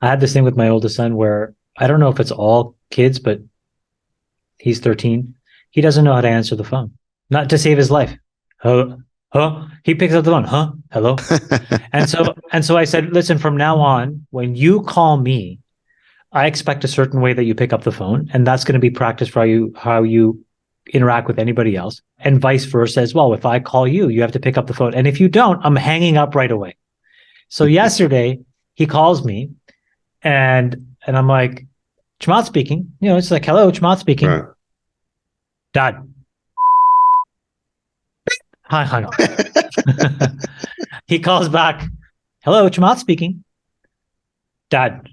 I had this thing with my oldest son where I don't know if it's all kids, but he's 13. He doesn't know how to answer the phone, not to save his life. Huh? Huh? He picks up the phone. Huh? Hello? And so I said, listen, from now on, when you call me, I expect a certain way that you pick up the phone, and that's going to be practice for how you interact with anybody else, and vice versa as well. If I call you, you have to pick up the phone, and if you don't, I'm hanging up right away. So yesterday he calls me, and I'm like, Chamath speaking. It's like, hello, Chamath speaking. Right. Dad. Hi, hung up. He calls back, hello, Chamath speaking. Dad.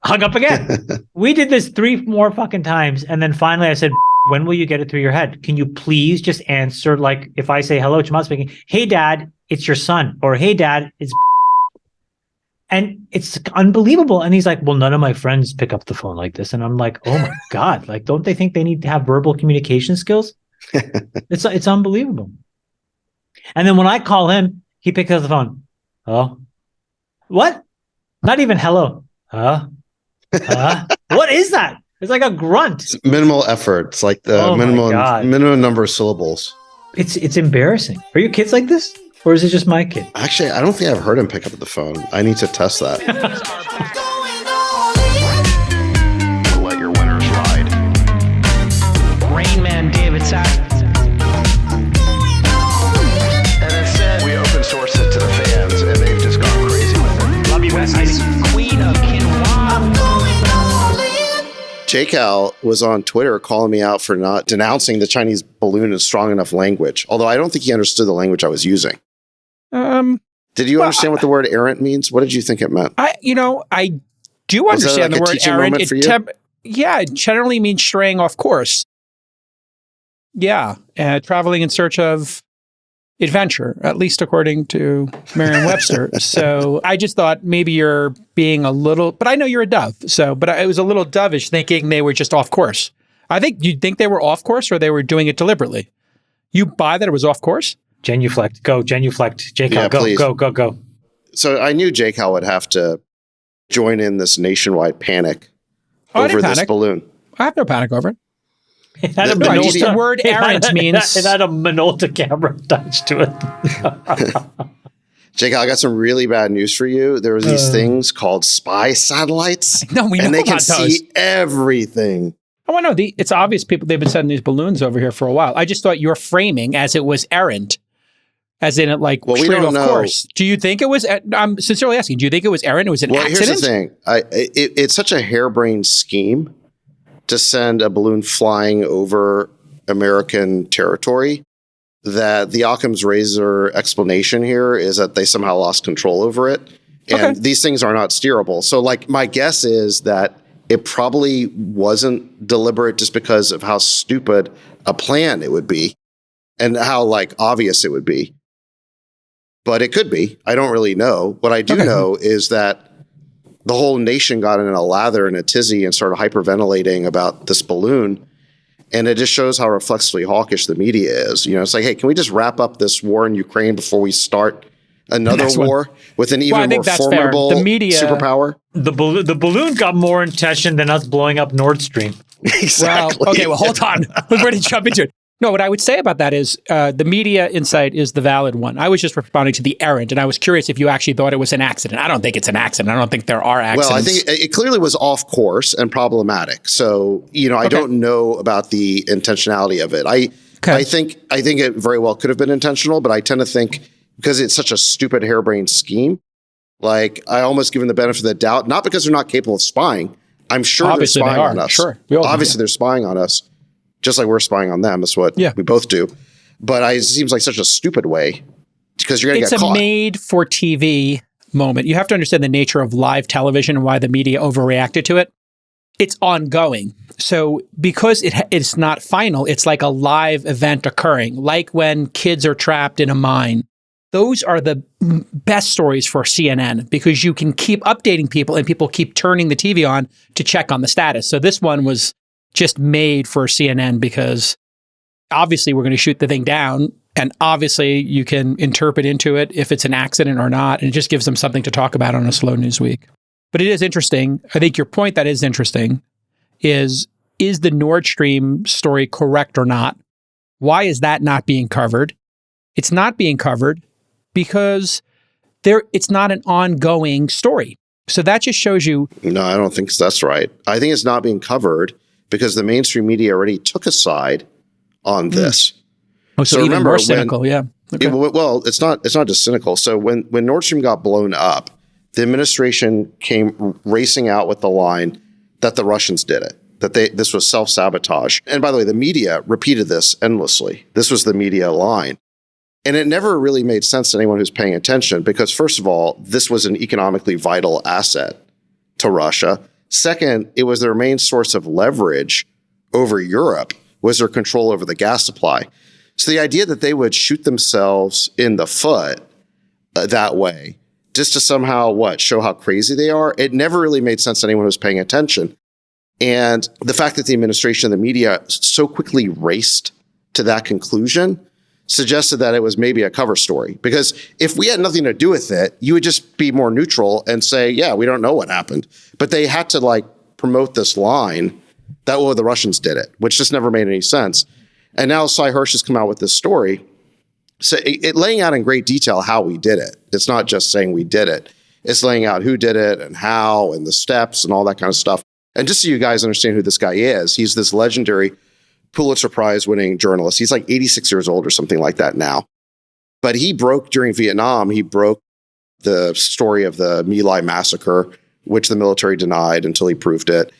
Hung up again. We did this 3 more fucking times. And then finally I said, when will you get it through your head? Can you please just answer? Like if I say, hello, Chamath speaking, hey dad, it's your son. Or hey dad, it's and it's unbelievable. And he's like, well, none of my friends pick up the phone like this. And I'm like, oh my God, like, don't they think they need to have verbal communication skills? It's unbelievable. And then when I call him, he picks up the phone. Oh, what? Not even hello. What is that? It's like a grunt. It's minimal effort. It's like the minimum number of syllables. It's embarrassing. Are your kids like this? Or is it just my kid? Actually, I don't think I've heard him pick up the phone. I need to test that. Let your winners ride. Rain Man David Sack. And instead, we open source it to the fans, and they've just gone crazy with it. Love you, Besties. Queen of Quinoa. JCal was on Twitter calling me out for not denouncing the Chinese balloon in strong enough language, although I don't think he understood the language I was using. Did you understand what the word errant means? What did you think it meant? I do understand the word errant. It generally means straying off course. Yeah, traveling in search of adventure, at least according to Merriam-Webster. So I just thought maybe you're being a little, but I know you're a dove. But I was a little dovish thinking they were just off course. You'd think they were off course or they were doing it deliberately. You buy that it was off course? Genuflect. Go, genuflect. JCal, yeah, go. So I knew JCal would have to join in this nationwide panic over this balloon. I have no panic over it. The word errant means... It had a Minolta camera attached to it. JCal, I got some really bad news for you. There are these things called spy satellites. No, we know and they about can those. see everything. Oh, I know. It's obvious they've been sending these balloons over here for a while. I just thought your framing as it was errant, as in it straight off course. Do you think it was, I'm sincerely asking, do you think it was errant? It was an accident? Here's the thing. It's such a harebrained scheme to send a balloon flying over American territory that the Occam's razor explanation here is that they somehow lost control over it. And these things are not steerable. So my guess is that it probably wasn't deliberate just because of how stupid a plan it would be and how obvious it would be. But it could be. I don't really know. What I do know is that the whole nation got in a lather and a tizzy and started hyperventilating about this balloon. And it just shows how reflexively hawkish the media is. It's like, hey, can we just wrap up this war in Ukraine before we start another war with an even more formidable superpower? The balloon got more attention than us blowing up Nordstream. Exactly. Well, hold on. We're ready to jump into it. No, what I would say about that is the media insight is the valid one. I was just responding to the errant, and I was curious if you actually thought it was an accident. I don't think it's an accident. I don't think there are accidents. Well, I think it clearly was off course and problematic. So, I don't know about the intentionality of it. I think it very well could have been intentional, but I tend to think because it's such a stupid harebrained scheme, I almost give them the benefit of the doubt, not because they're not capable of spying. I'm sure Obviously they're spying on us. Sure. Obviously, they're spying on us. Just like we're spying on them. That's what we both do. But it seems like such a stupid way because you're going to get caught. It's a made-for-TV moment. You have to understand the nature of live television and why the media overreacted to it. It's ongoing. So because it's not final, it's like a live event occurring, like when kids are trapped in a mine. Those are the best stories for CNN because you can keep updating people and people keep turning the TV on to check on the status. So this one was just made for CNN because obviously we're going to shoot the thing down And obviously, you can interpret into it if it's an accident or not, and it just gives them something to talk about on a slow news week. But it is interesting. I think your point that is interesting is the Nordstream story correct or not? Why is that not being covered? It's not being covered because it's not an ongoing story. So that just shows you... No, I don't think that's right. I think it's not being covered because the mainstream media already took a side on this. Oh, so even more cynical, yeah. Okay. Well, it's not just cynical. So when Nordstream got blown up, the administration came racing out with the line that the Russians did it, that this was self-sabotage. And by the way, the media repeated this endlessly. This was the media line. And it never really made sense to anyone who's paying attention because, first of all, this was an economically vital asset to Russia. Second, it was their main source of leverage over Europe, was their control over the gas supply. So the idea that they would shoot themselves in the foot that way, just to somehow, show how crazy they are, it never really made sense to anyone who was paying attention. And the fact that the administration and the media so quickly raced to that conclusion suggested that it was maybe a cover story. Because if we had nothing to do with it, you would just be more neutral and say, yeah, we don't know what happened. But they had to promote this line that, the Russians did it, which just never made any sense. And now Cy Hirsch has come out with this story, so it laying out in great detail how we did it. It's not just saying we did it. It's laying out who did it and how and the steps and all that kind of stuff. And just so you guys understand who this guy is, he's this legendary Pulitzer Prize winning journalist. He's 86 years old or something like that now. But he broke during Vietnam, he broke the story of the My Lai massacre, which the military denied until he proved it.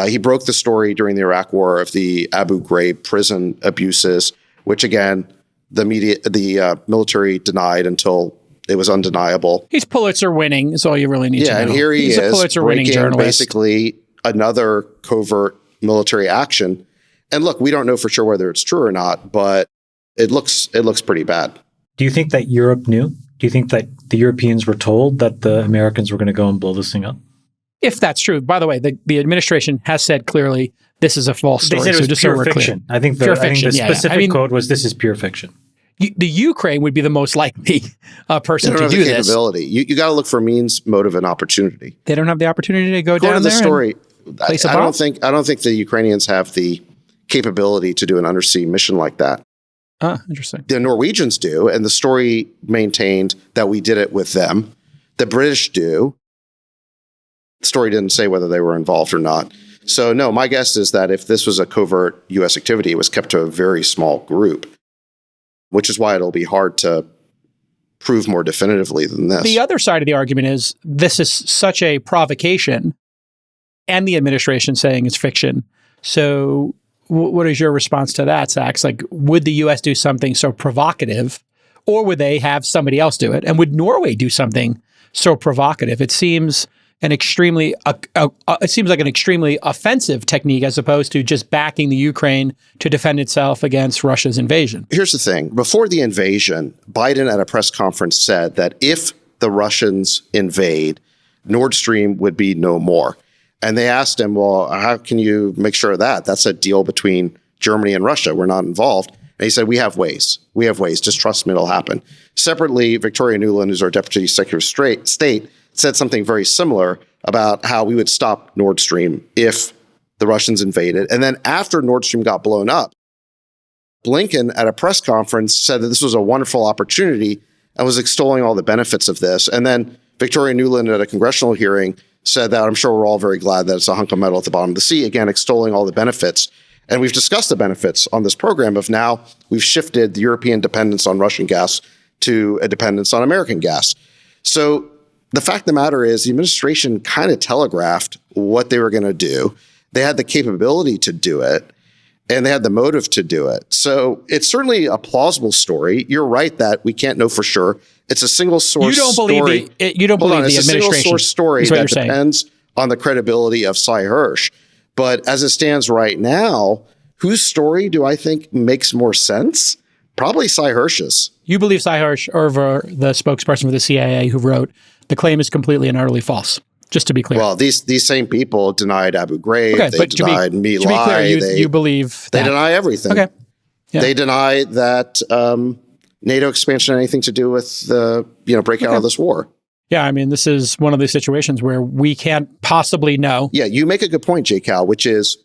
He broke the story during the Iraq War of the Abu Ghraib prison abuses, which again, the military denied until it was undeniable. He's Pulitzer winning is all you really need to know. Yeah, and here He's a Pulitzer winning journalist. Basically another covert military action. And look, we don't know for sure whether it's true or not, but it looks pretty bad. Do you think that Europe knew? Do you think that the Europeans were told that the Americans were going to go and blow this thing up? If that's true. By the way, the administration has said clearly this is a false story. They said it was pure fiction. I think the specific quote was, this is pure fiction. The Ukraine would be the most likely person to do this. Capability. You got to look for means, motive, and opportunity. They don't have the opportunity to go down there. The story. I don't think the Ukrainians have the capability to do an undersea mission like that. Interesting. The Norwegians do, and the story maintained that we did it with them. The British do. The story didn't say whether they were involved or not. So no, my guess is that if this was a covert U.S. activity, it was kept to a very small group, which is why it'll be hard to prove more definitively than this. The other side of the argument is this is such a provocation, and the administration saying it's fiction. So what is your response to that, Sachs? Would the U.S. do something so provocative, or would they have somebody else do it? And would Norway do something so provocative? It seems like an extremely offensive technique as opposed to just backing the Ukraine to defend itself against Russia's invasion. Here's the thing. Before the invasion, Biden at a press conference said that if the Russians invade, Nordstream would be no more. And they asked him, well, how can you make sure of that? That's a deal between Germany and Russia. We're not involved. And he said, we have ways. We have ways. Just trust me, it'll happen. Separately, Victoria Nuland, who's our Deputy Secretary of State, said something very similar about how we would stop Nordstream if the Russians invaded. And then after Nordstream got blown up, Blinken at a press conference said that this was a wonderful opportunity and was extolling all the benefits of this. And then Victoria Nuland at a congressional hearing said that I'm sure we're all very glad that it's a hunk of metal at the bottom of the sea, again, extolling all the benefits. And we've discussed the benefits on this program of now we've shifted the European dependence on Russian gas to a dependence on American gas. So the fact of the matter is the administration kind of telegraphed what they were going to do. They had the capability to do it, and they had the motive to do it. So it's certainly a plausible story. You're right that we can't know for sure. It's a single source story. You don't believe the administration. It's a single source story that depends on the credibility of Cy Hirsch. But as it stands right now, whose story do I think makes more sense? Probably Cy Hirsch's. You believe Cy Hirsch over the spokesperson for the CIA who wrote, the claim is completely and utterly false, just to be clear. Well, these same people denied Abu Ghraib. They denied My Lai. You believe that. They deny everything. Okay. Yeah. They deny that NATO expansion anything to do with the breakout of this war? Yeah, I mean, this is one of those situations where we can't possibly know. Yeah, you make a good point, J. Cal, which is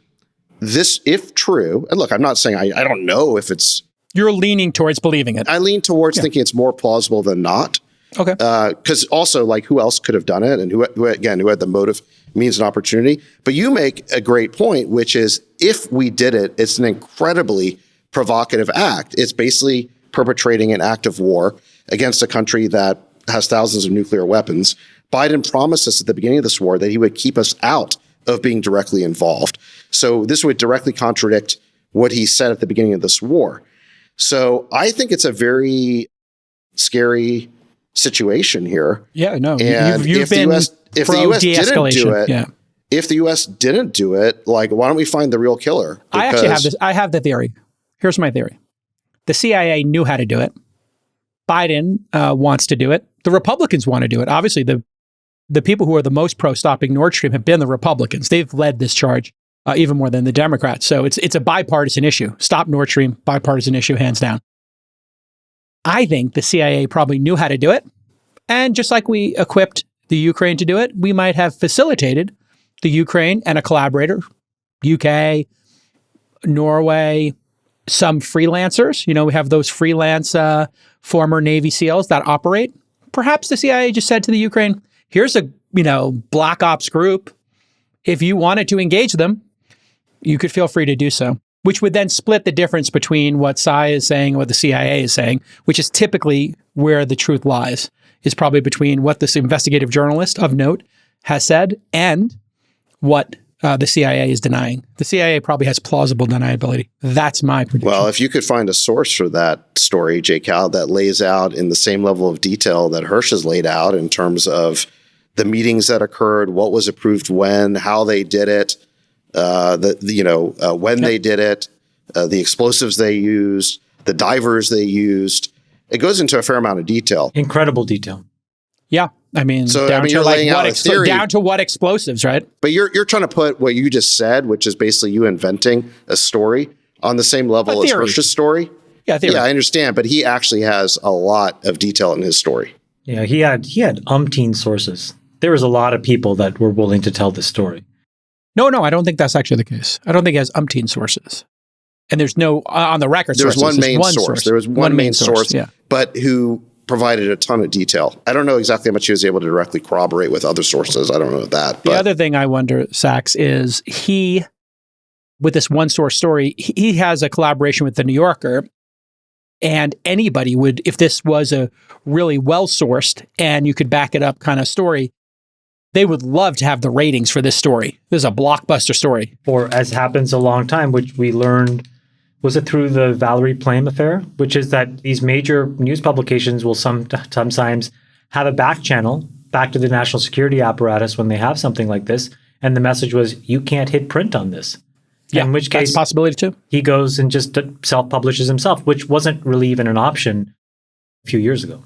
this, if true, and look, I'm not saying I don't know if it's... You're leaning towards believing it. I lean towards thinking it's more plausible than not. Okay. Because also, like, who else could have done it? And who had the motive, means, and opportunity? But you make a great point, which is if we did it, it's an incredibly provocative act. It's basically perpetrating an act of war against a country that has thousands of nuclear weapons. Biden promised us at the beginning of this war that he would keep us out of being directly involved. So this would directly contradict what he said at the beginning of this war. So I think it's a very scary situation here. Yeah, no. And you've been if the US didn't do it, if the US didn't do it, like, why don't we find the real killer? Because I actually have this. I have the theory. Here's my theory. The CIA knew how to do it. Biden wants to do it. The Republicans want to do it. Obviously, the people who are the most pro stopping Nordstream have been the Republicans. They've led this charge even more than the Democrats. So it's a bipartisan issue. Stop Nordstream, bipartisan issue, hands down. I think the CIA probably knew how to do it. And just like we equipped the Ukraine to do it, we might have facilitated the Ukraine and a collaborator, UK, Norway, some freelancers. We have those freelance former Navy SEALs that operate. Perhaps the CIA just said to the Ukraine, here's a, black ops group. If you wanted to engage them, you could feel free to do so, which would then split the difference between what Psy is saying and what the CIA is saying, which is typically where the truth lies, is probably between what this investigative journalist of note has said and what the CIA is denying. The CIA probably has plausible deniability. That's my prediction. Well, if you could find a source for that story, J. Cal, that lays out in the same level of detail that Hirsch has laid out in terms of the meetings that occurred, what was approved when, how they did it, when they did it, the explosives they used, the divers they used. It goes into a fair amount of detail. Incredible detail. Yeah. I mean, so, down you're laying out a theory. Down to what explosives, right? But you're trying to put what you just said, which is basically you inventing a story, on the same level as Hirsch's story. Yeah, theory. Yeah, I understand. But he actually has a lot of detail in his story. Yeah, he had umpteen sources. There was a lot of people that were willing to tell this story. No, I don't think that's actually the case. I don't think he has umpteen sources. And there's no, on the record, there was one main source. There was one main source, but who provided a ton of detail. I don't know exactly how much he was able to directly corroborate with other sources. I don't know that. The other thing I wonder, Sachs, is with this one source story, he has a collaboration with the New Yorker, and anybody would, if this was a really well-sourced and you could back it up kind of story, they would love to have the ratings for this story. This is a blockbuster story. Or as happens a long time, which we learned, was it through the Valerie Plame affair, which is that these major news publications will sometimes have a back channel back to the national security apparatus when they have something like this. And the message was, you can't hit print on this. Yeah, in which case, that's a possibility too. He goes and just self-publishes himself, which wasn't really even an option a few years ago.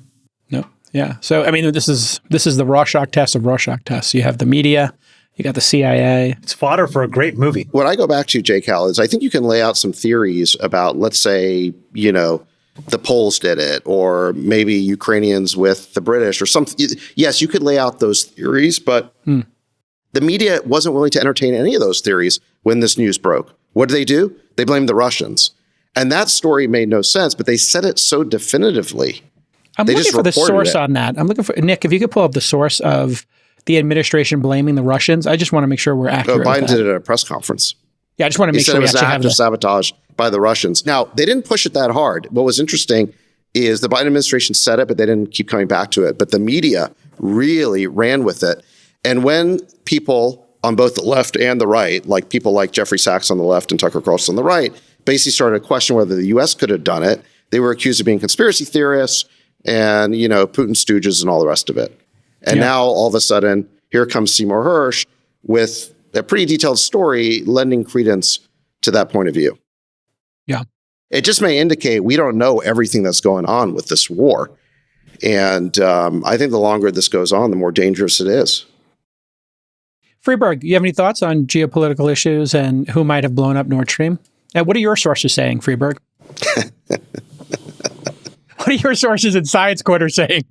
No. Yeah. So, I mean, this is the Rorschach test of Rorschach tests. You have the media, you got the CIA. It's fodder for a great movie. What I go back to, J. Cal, is I think you can lay out some theories about, let's say, the Poles did it, or maybe Ukrainians with the British or something. Yes, you could lay out those theories, but the media wasn't willing to entertain any of those theories when this news broke. What did they do? They blamed the Russians. And that story made no sense, but they said it so definitively. I'm looking for the source on that. I'm looking for, Nick, if you could pull up the source of the administration blaming the Russians. I just want to make sure we're accurate. Biden did it at a press conference. Yeah, I just want to make sure we actually have it was an act of sabotage by the Russians. Now, they didn't push it that hard. What was interesting is the Biden administration said it, but they didn't keep coming back to it. But the media really ran with it. And when people on both the left and the right, like people like Jeffrey Sachs on the left and Tucker Carlson on the right, basically started to question whether the U.S. could have done it. They were accused of being conspiracy theorists and, Putin stooges and all the rest of it. And now all of a sudden, here comes Seymour Hersh with a pretty detailed story lending credence to that point of view. Yeah. It just may indicate we don't know everything that's going on with this war. And I think the longer this goes on, the more dangerous it is. Freeberg, you have any thoughts on geopolitical issues and who might have blown up Nord Stream? And what are your sources saying, Freeberg? What are your sources in Science Quarter saying?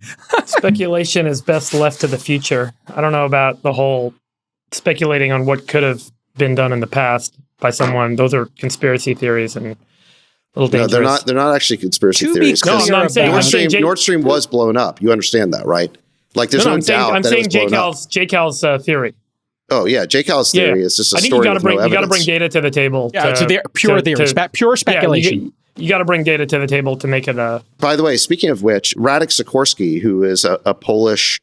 Speculation is best left to the future. I don't know about the whole speculating on what could have been done in the past by someone. Those are conspiracy theories and a little dangerous. No, they're not actually conspiracy theories. No, I'm saying Nord Stream was blown up. You understand that, right? Like, there's no doubt. I'm saying JCal's theory. Oh yeah, JCal's theory is just a story. I think you got to bring data to the table. Yeah, pure theory, pure speculation. You got to bring data to the table to make it a. By the way, speaking of which, Radek Sikorski, who is a Polish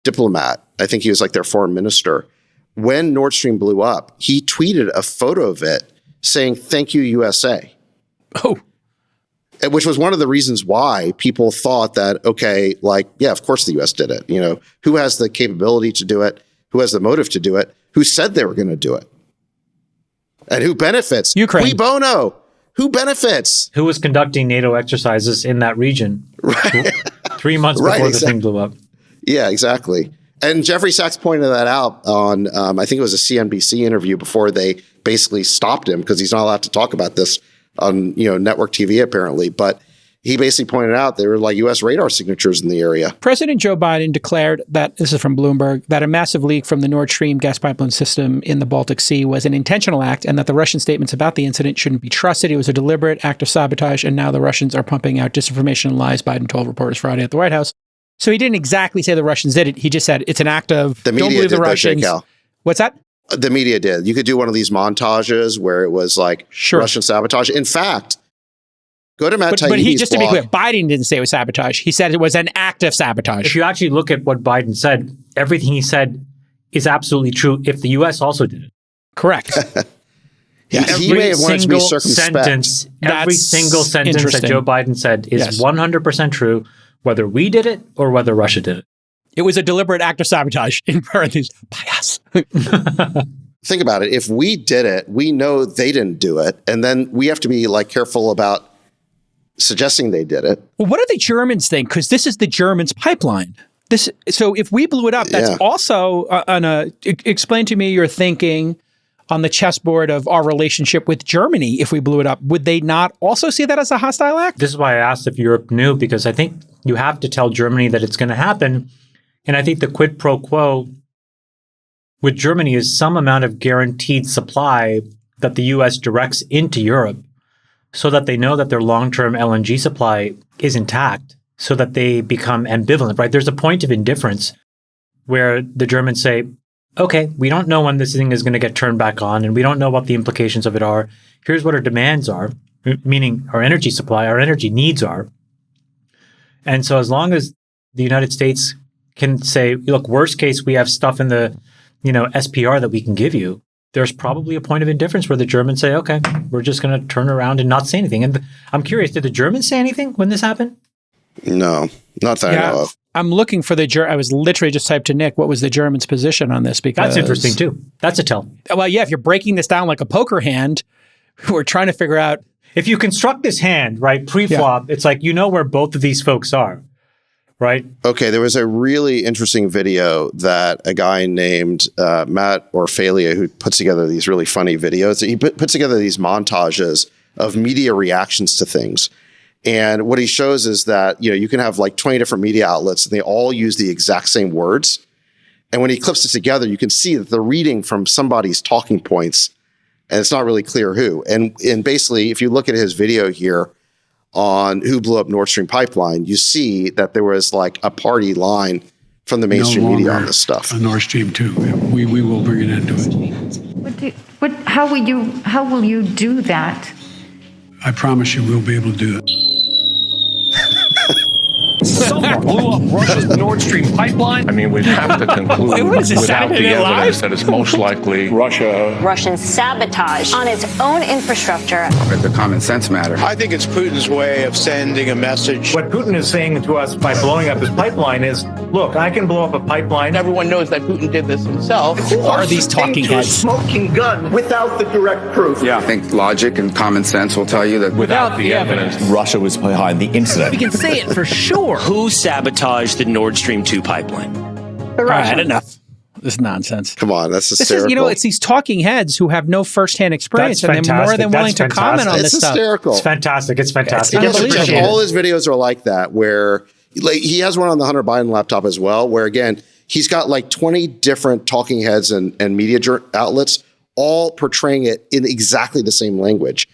diplomat, I think he was like their foreign minister. When Nord Stream blew up, he tweeted a photo of it saying, "Thank you, USA." Oh. Which was one of the reasons why people thought that, okay, like, yeah, of course the US did it. You know, who has the capability to do it? Who has the motive to do it? Who said they were going to do it? And who benefits? Ukraine. Cui bono. Who benefits? Who was conducting NATO exercises in that region 3 months before the thing blew up? Yeah, exactly. And Jeffrey Sachs pointed that out on, I think it was a CNBC interview before they basically stopped him because he's not allowed to talk about this on network TV apparently. But he basically pointed out there were like U.S. radar signatures in the area. President Joe Biden declared that, this is from Bloomberg, that a massive leak from the Nord Stream gas pipeline system in the Baltic Sea was an intentional act and that the Russian statements about the incident shouldn't be trusted. It was a deliberate act of sabotage, and now the Russians are pumping out disinformation and lies, Biden told reporters Friday at the White House. So he didn't exactly say the Russians did it. He just said it's an act of, the media don't believe did the Russians. Cal. What's that? The media did. You could do one of these montages where it was like Russian sabotage. In fact, go to Matt Taibbi's But just blog. to be clear, Biden didn't say it was sabotage. He said it was an act of sabotage. If you actually look at what Biden said, everything he said is absolutely true if the U.S. also did it. Correct. He may have wanted to be circumspect. Every single sentence that Joe Biden said is 100% true, whether we did it or whether Russia did it. It was a deliberate act of sabotage, in parentheses, by us. Think about it. If we did it, we know they didn't do it. And then we have to be like careful about suggesting they did it. Well, what do the Germans think? Because this is the Germans' pipeline. So if we blew it up, that's also explain to me your thinking on the chessboard of our relationship with Germany. If we blew it up, would they not also see that as a hostile act? This is why I asked if Europe knew, because I think you have to tell Germany that it's going to happen. And I think the quid pro quo with Germany is some amount of guaranteed supply that the U.S. directs into Europe so that they know that their long-term LNG supply is intact, so that they become ambivalent, right? There's a point of indifference where the Germans say, okay, we don't know when this thing is going to get turned back on, and we don't know what the implications of it are. Here's what our demands are, meaning our energy supply, our energy needs are. And so as long as the United States can say, look, worst case, we have stuff in the SPR that we can give you, there's probably a point of indifference where the Germans say, okay, we're just going to turn around and not say anything. And I'm curious, did the Germans say anything when this happened? No, not that I know of. I'm looking for I was literally just typed to Nick, what was the Germans' position on this? Because that's interesting too. That's a tell. Well, yeah, if you're breaking this down like a poker hand, we're trying to figure out. If you construct this hand, right, pre-flop, it's like, where both of these folks are, right? Okay, there was a really interesting video that a guy named Matt Orfalia, who puts together these really funny videos, he puts together these montages of media reactions to things. And what he shows is that, you can have like 20 different media outlets and they all use the exact same words. And when he clips it together, you can see that they're reading from somebody's talking points and it's not really clear who. And basically, if you look at his video here on who blew up Nord Stream pipeline, you see that there was like a party line from the mainstream media on this stuff. Nord Stream 2. We will bring an end to it. How will you do that? I promise you we'll be able to do it. Someone blew up Russia's Nord Stream pipeline. I mean, we'd have to conclude without the evidence that it's most likely Russian sabotage on its own infrastructure. It's a common sense matter. I think it's Putin's way of sending a message. What Putin is saying to us by blowing up his pipeline is, look, I can blow up a pipeline. Everyone knows that Putin did this himself. Who are these talking heads? A smoking gun without the direct proof. Yeah, I think logic and common sense will tell you that without the evidence, Russia was behind the incident. We can say it for sure. Who sabotaged the Nord Stream 2 pipeline? All right, enough. This is nonsense. Come on, that's hysterical. This is, it's these talking heads who have no firsthand experience, and they're more than willing to comment on this stuff. Hysterical. It's fantastic. It's fantastic. All his videos are like that, where he has one on the Hunter Biden laptop as well, where again, he's got like 20 different talking heads and media outlets, all portraying it in exactly the same language.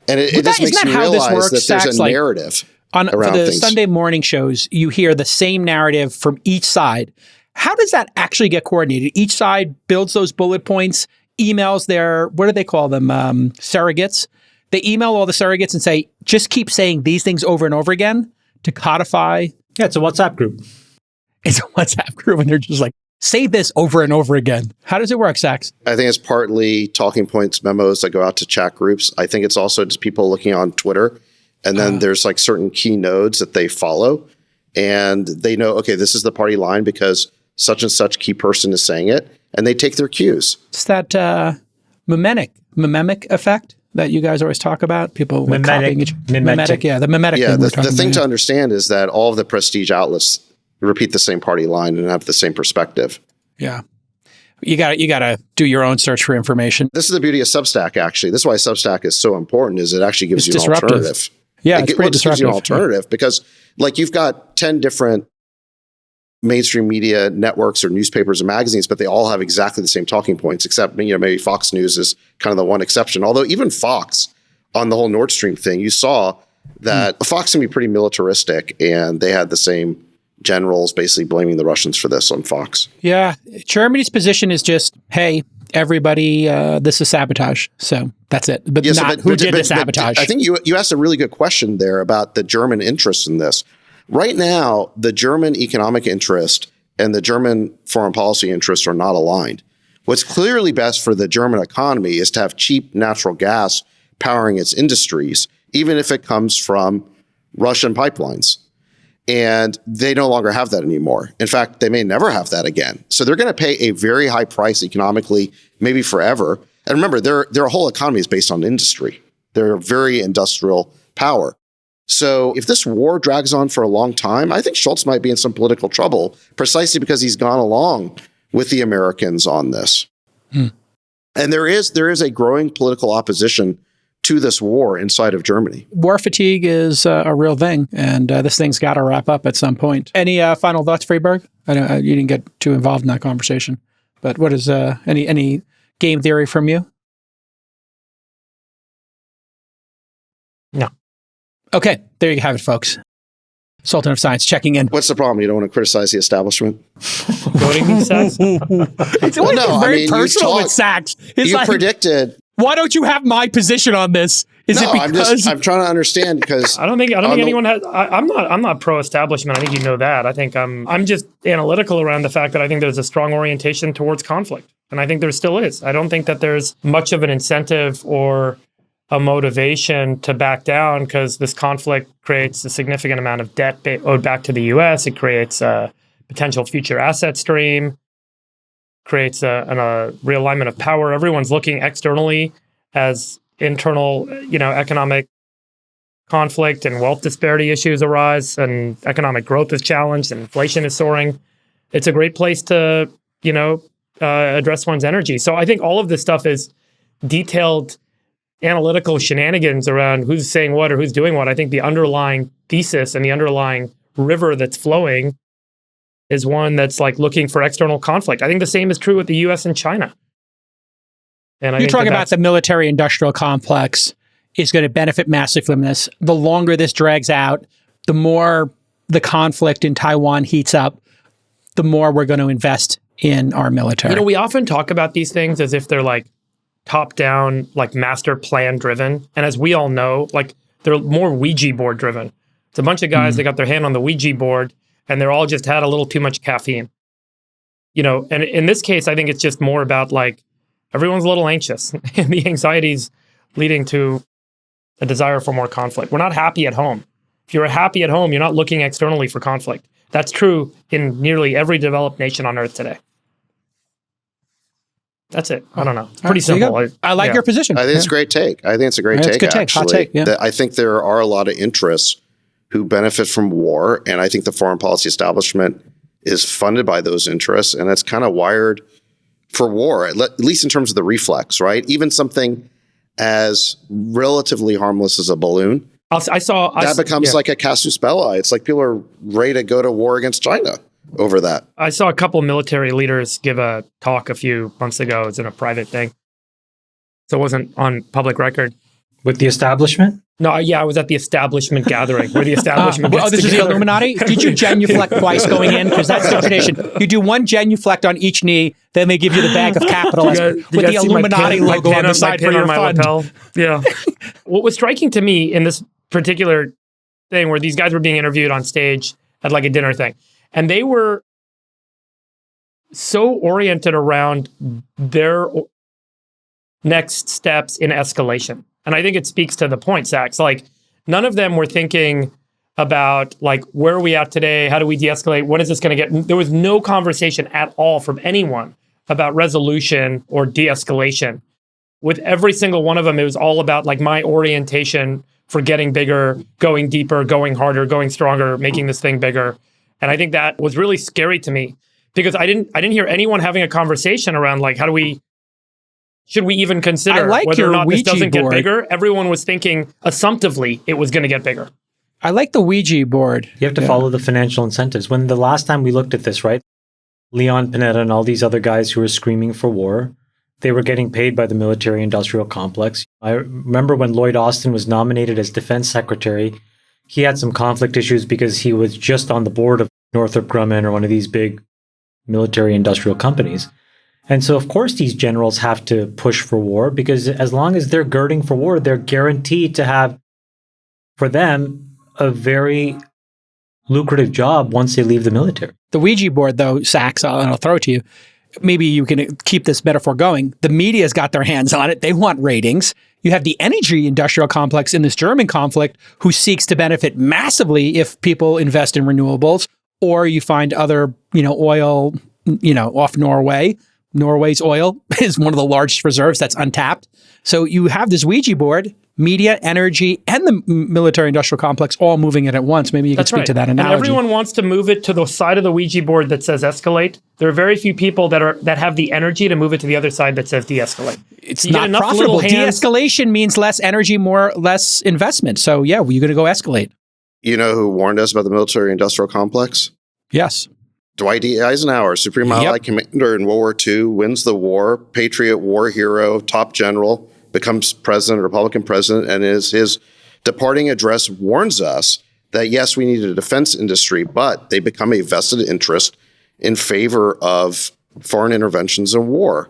And it just makes you realize that there's a narrative around for the things. Sunday morning shows, you hear the same narrative from each side. How does that actually get coordinated? Each side builds those bullet points, emails their, what do they call them? Surrogates. They email all the surrogates and say, just keep saying these things over and over again to codify. Yeah, it's a WhatsApp group. It's a WhatsApp group, and they're just like, say this over and over again. How does it work, Sachs? I think it's partly talking points memos that go out to chat groups. I think it's also just people looking on Twitter, and then there's like certain key nodes that they follow, and they know, okay, this is the party line because such and such key person is saying it, and they take their cues. It's that mimetic effect that you guys always talk about. People like copying each mimetic. Yeah, the mimetic. Yeah, the thing to understand is that all of the prestige outlets repeat the same party line and have the same perspective. Yeah. You got to do your own search for information. This is the beauty of Substack, actually. This is why Substack is so important, is it actually gives you an alternative. Yeah, it's pretty disruptive. Gives you an alternative because like you've got 10 different mainstream media networks or newspapers and magazines, but they all have exactly the same talking points, except maybe Fox News is kind of the one exception. Although even Fox on the whole Nordstream thing, you saw that Fox can be pretty militaristic, and they had the same generals basically blaming the Russians for this on Fox. Yeah. Germany's position is just, hey, everybody, this is sabotage. So that's it. But who did the sabotage. I think you asked a really good question there about the German interest in this. Right now, the German economic interest and the German foreign policy interests are not aligned. What's clearly best for the German economy is to have cheap natural gas powering its industries, even if it comes from Russian pipelines. And they no longer have that anymore. In fact, they may never have that again. So they're going to pay a very high price economically, maybe forever. And remember, their whole economy is based on industry. They're a very industrial power. So if this war drags on for a long time, I think Scholz might be in some political trouble precisely because he's gone along with the Americans on this. And there is a growing political opposition to this war inside of Germany. War fatigue is a real thing, and this thing's got to wrap up at some point. Any final thoughts, Freeberg? I know you didn't get too involved in that conversation, but what is any game theory from you? No. Okay, there you have it, folks. Sultan of Science checking in. What's the problem? You don't want to criticize the establishment? Voting me, Sachs? It's very personal with Sachs. You predicted. Why don't you have my position on this? Is it because I'm trying to understand because I don't think anyone has. I'm not pro-establishment. I think you know that. I think I'm just analytical around the fact that I think there's a strong orientation towards conflict, and I think there still is. I don't think that there's much of an incentive or a motivation to back down because this conflict creates a significant amount of debt owed back to the U.S. It creates a potential future asset stream. Creates a realignment of power. Everyone's looking externally as internal, economic conflict and wealth disparity issues arise, and economic growth is challenged, and inflation is soaring. It's a great place to, address one's energy. So I think all of this stuff is detailed analytical shenanigans around who's saying what or who's doing what. I think the underlying thesis and the underlying river that's flowing is one that's like looking for external conflict. I think the same is true with the U.S. and China. And you're talking about the military-industrial complex is going to benefit massively from this. The longer this drags out, the more the conflict in Taiwan heats up, the more we're going to invest in our military. We often talk about these things as if they're like top-down, like master plan driven. And as we all know, like they're more Ouija board driven. It's a bunch of guys that got their hand on the Ouija board and they're all just had a little too much caffeine. And in this case, I think it's just more about like, everyone's a little anxious and the anxiety's leading to a desire for more conflict. We're not happy at home. If you're happy at home, you're not looking externally for conflict. That's true in nearly every developed nation on earth today. That's it. I don't know. It's pretty simple. I like your position. I think it's a great take. I think it's a great take, actually. Hot take, yeah. I think there are a lot of interests who benefit from war, and I think the foreign policy establishment is funded by those interests, and it's kind of wired for war, at least in terms of the reflex, right? Even something as relatively harmless as a balloon, that becomes like a casus belli. It's like people are ready to go to war against China over that. I saw a couple military leaders give a talk a few months ago. It was in a private thing, so it wasn't on public record. With the establishment? No, I was at the establishment gathering where the establishment. This is the Illuminati. Did you genuflect twice going in? Because that's the tradition. You do one genuflect on each knee, then they give you the Bank of Capitalism with the Illuminati logo on the side for your fund. Lapel. Yeah. What was striking to me in this particular thing, where these guys were being interviewed on stage at like a dinner thing, and they were so oriented around their next steps in escalation. And I think it speaks to the point, Sachs. Like, none of them were thinking about, like, where are we at today? How do we de-escalate? What is this going to get? There was no conversation at all from anyone about resolution or de-escalation. With every single one of them, it was all about, like, my orientation for getting bigger, going deeper, going harder, going stronger, making this thing bigger. And I think that was really scary to me, because I didn't hear anyone having a conversation around, like, should we even consider whether or not this doesn't get bigger? Everyone was thinking assumptively it was going to get bigger. I like the Ouija board. You have to follow the financial incentives. When the last time we looked at this, right? Leon Panetta and all these other guys who were screaming for war, they were getting paid by the military-industrial complex. I remember when Lloyd Austin was nominated as defense secretary, he had some conflict issues because he was just on the board of Northrop Grumman or one of these big military-industrial companies. And so, of course, these generals have to push for war, because as long as they're girding for war, they're guaranteed to have, for them, a very lucrative job once they leave the military. The Ouija board, though, Sachs, and I'll throw it to you. Maybe you can keep this metaphor going. The media's got their hands on it. They want ratings. You have the energy industrial complex in this German conflict who seeks to benefit massively if people invest in renewables, or you find other, oil, off Norway. Norway's oil is one of the largest reserves that's untapped. So you have this Ouija board, media, energy, and the military-industrial complex all moving it at once. Maybe you can speak to that analogy. And everyone wants to move it to the side of the Ouija board that says escalate. There are very few people that have the energy to move it to the other side that says de-escalate. It's not profitable. De-escalation means less energy, less investment. So yeah, you're going to go escalate. You know who warned us about the military-industrial complex? Yes. Dwight D. Eisenhower, Supreme Allied Commander in World War II, wins the war, patriot, war hero, top general, becomes president, Republican president, and his departing address warns us that, yes, we need a defense industry, but they become a vested interest in favor of foreign interventions in war.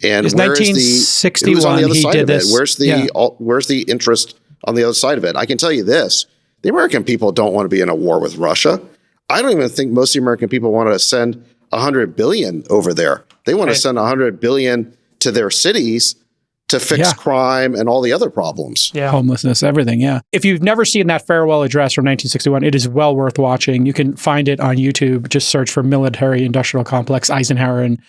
And where's who's on the other side of it? Where's the interest on the other side of it? I can tell you this. The American people don't want to be in a war with Russia. I don't even think most of the American people want to send $100 billion over there. They want to send $100 billion to their cities to fix crime and all the other problems. Yeah. Homelessness, everything, yeah. If you've never seen that farewell address from 1961, it is well worth watching. You can find it on YouTube. Just search for military-industrial complex Eisenhower. And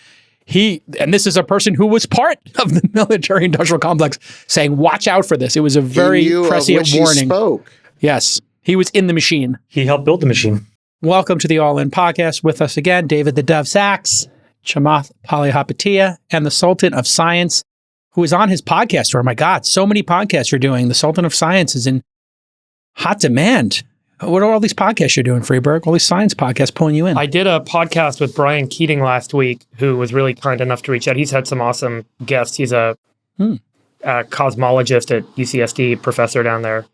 this is a person who was part of the military-industrial complex saying, watch out for this. It was a very prescient warning. He spoke. Yes. He was in the machine. He helped build the machine. Welcome to the All In Podcast. With us again, David the Dove Sachs, Chamath Palihapitiya, and the Sultan of Science, who is on his podcast tour. My God, so many podcasts you're doing. The Sultan of Science is in hot demand. What are all these podcasts you're doing, Freeberg? All these science podcasts pulling you in. I did a podcast with Brian Keating last week, who was really kind enough to reach out. He's had some awesome guests. He's a cosmologist at UCSD, professor down there.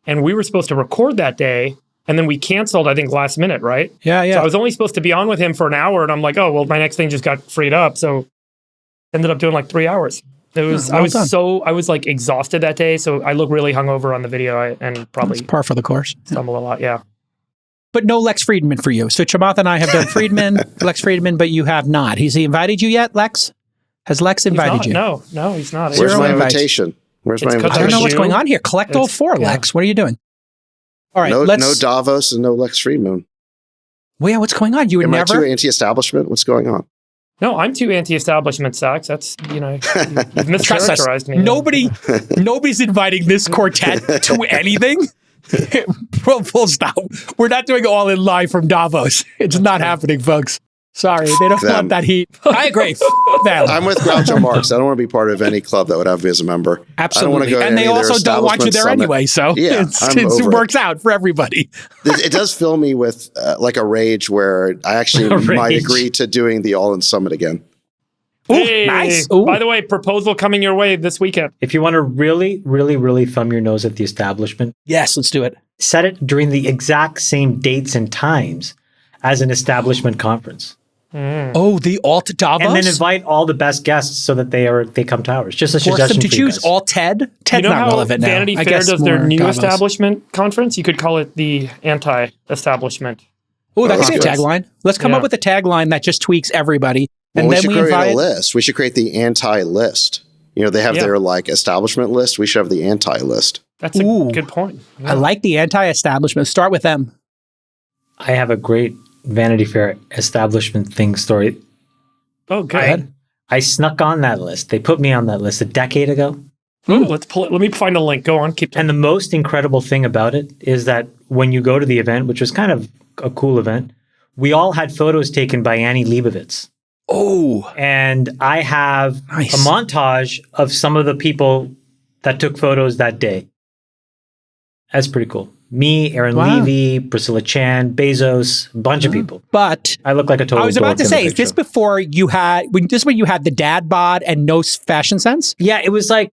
And we were supposed to record that day, and then we canceled, I think, last minute, right? Yeah. So I was only supposed to be on with him for an hour, and I'm like, oh, well, my next thing just got freed up. So ended up doing like 3 hours. It was I was like exhausted that day, so I look really hungover on the video and probably par for the course. Stumble a lot, yeah. But no Lex Friedman for you. So Chamath and I have done Lex Friedman, but you have not. Has he invited you yet, Lex? Has Lex invited you? No, he's not. Where's my invitation? I don't know what's going on here. Collect all four, Lex. What are you doing? All right, no Davos and no Lex Friedman. Well, yeah, what's going on? Am I too anti-establishment? What's going on? No, I'm too anti-establishment, Sachs. That's, you've mischaracterized me. Nobody's inviting this quartet to anything. Full stop. We're not doing All In live from Davos. It's not happening, folks. Sorry, they don't want that heat. I agree. I'm with Groucho Marx. I don't want to be part of any club that would have me as a member. Absolutely. And they also don't want you there anyway. So it works out for everybody. It does fill me with like a rage where I actually might agree to doing the All In Summit again. Ooh, hey, nice. Ooh. By the way, proposal coming your way this weekend. If you want to really, really, really thumb your nose at the establishment. Yes, let's do it. Set it during the exact same dates and times as an establishment conference. Oh, the alt Davos? And then invite all the best guests so that they come to ours. Just a suggestion. Force them to choose all TED. TED's you know not relevant now. Vanity Fair does their new Davos. Establishment conference? You could call it the anti-establishment. Oh, that could be a tagline. Let's come up with a tagline that just tweaks everybody. And then we invite a list. We should create the anti-list. You know, they have their like establishment list. We should have the anti-list. That's a good point. Yeah. I like the anti-establishment. Start with them. I have a great Vanity Fair establishment thing story. Oh, good. I snuck on that list. They put me on that list a decade ago. Ooh, let's pull it. Let me find a link. Go on. Keep talking. And the most incredible thing about it is that when you go to the event, which was kind of a cool event, we all had photos taken by Annie Leibovitz. Oh. And I have a montage of some of the people that took photos that day. That's pretty cool. Me, Aaron Levy, Priscilla Chan, Bezos, a bunch of people. But I look like a total. I was about to say, is this before you had? This when you had the dad bod and no fashion sense? Yeah, it was like,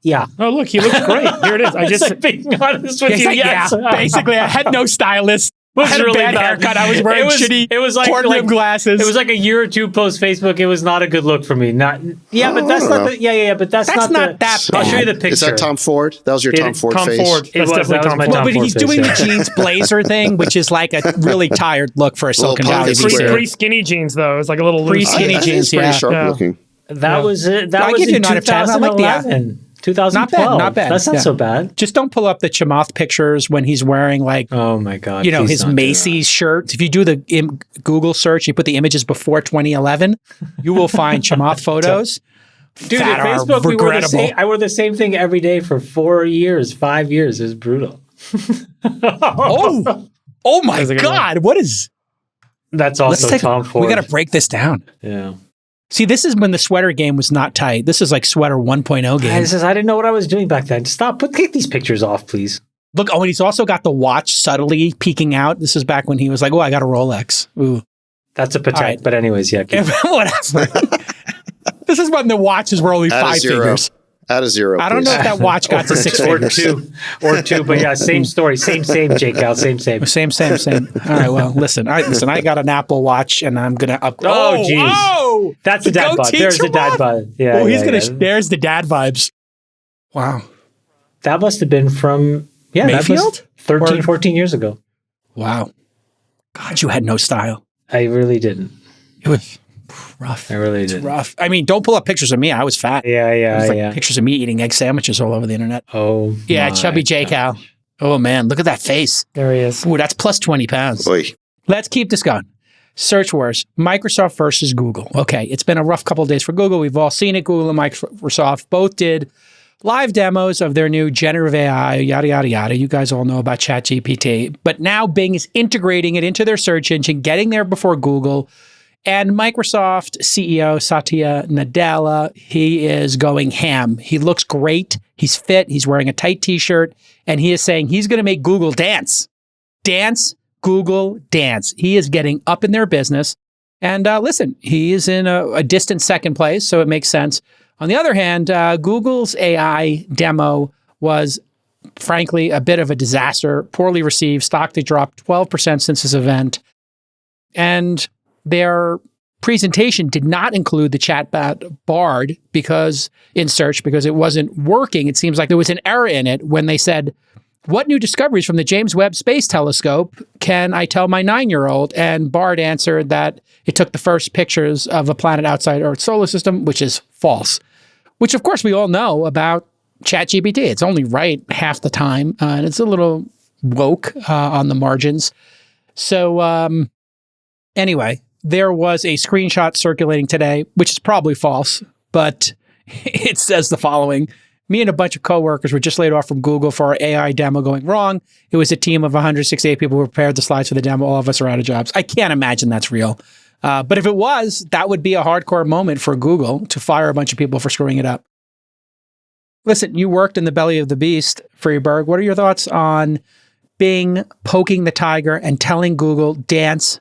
yeah. Oh, look, he looks great. Here it is. I just being honest with you. Like, yes. Basically, I had no stylist. I had really a bad haircut. I was wearing shitty courtroom glasses. It was like a year or two post Facebook. It was not a good look for me. But that's not the. But that's not that bad. I'll show you the picture. Is that Tom Ford? That was your Tom Ford face. Tom Ford. That's definitely Tom Ford. But he's doing the jeans blazer thing, which is like a really tired look for a Silicon Valley. Pre-skinny jeans though. It's like a little loose. Pre-skinny jeans. Pretty sharp looking. That was it. That was in 2011. 2012. Not bad. That's not so bad. Just don't pull up the Chamath pictures when he's wearing like, oh my God, his Macy's shirt. If you do the Google search, you put the images before 2011, you will find Chamath photos. Dude, at Facebook, I wore the same thing every day for 5 years. It was brutal. oh my God. What is... That's also Tom Ford. We got to break this down. Yeah. See, this is when the sweater game was not tight. This is like sweater 1.0 game. I didn't know what I was doing back then. Stop. Take these pictures off, please. Look, and he's also got the watch subtly peeking out. This is back when he was like, I got a Rolex. Ooh. That's a Patek. Right. But anyways, yeah. Whatever. This is when the watches were only 5 figures. Out of 0. I don't know if that watch got to 6 figures. Or two. But yeah, same story. Same, Jake Al. Same. All right, well, listen. I got an Apple Watch and I'm going to upgrade. Oh, geez. Oh, that's the dad bod. There's the dad bod. Yeah. There's the dad vibes. Wow. That must have been from, Mayfield? 13, 14 years ago. Wow. God, you had no style. I really didn't. It was rough. I really did. Rough. I mean, don't pull up pictures of me. I was fat. Yeah. Pictures of me eating egg sandwiches all over the internet. Oh, yeah, chubby J Cal. Oh man, look at that face. There he is. Ooh, that's plus 20 pounds. Oy. Let's keep this going. Search wars. Microsoft versus Google. Okay, it's been a rough couple of days for Google. We've all seen it. Google and Microsoft both did live demos of their new generative AI, yada, yada, yada. You guys all know about ChatGPT. But now Bing is integrating it into their search engine, getting there before Google. And Microsoft CEO Satya Nadella, he is going ham. He looks great. He's fit. He's wearing a tight t-shirt. And he is saying he's going to make Google dance. Dance, Google, dance. He is getting up in their business. And listen, he is in a distant second place, so it makes sense. On the other hand, Google's AI demo was, frankly, a bit of a disaster, poorly received. Stock that dropped 12% since this event. And their presentation did not include the chatbot Bard in search because it wasn't working. It seems like there was an error in it when they said, what new discoveries from the James Webb Space Telescope can I tell my 9-year-old? And Bard answered that it took the first pictures of a planet outside Earth's solar system, which is false. Which, of course, we all know about ChatGPT. It's only right half the time, and it's a little woke on the margins. So anyway, there was a screenshot circulating today, which is probably false, but it says the following. Me and a bunch of coworkers were just laid off from Google for our AI demo going wrong. It was a team of 168 people who prepared the slides for the demo. All of us are out of jobs. I can't imagine that's real. But if it was, that would be a hardcore moment for Google to fire a bunch of people for screwing it up. Listen, you worked in the belly of the beast, Freeberg. What are your thoughts on Bing poking the tiger and telling Google, dance,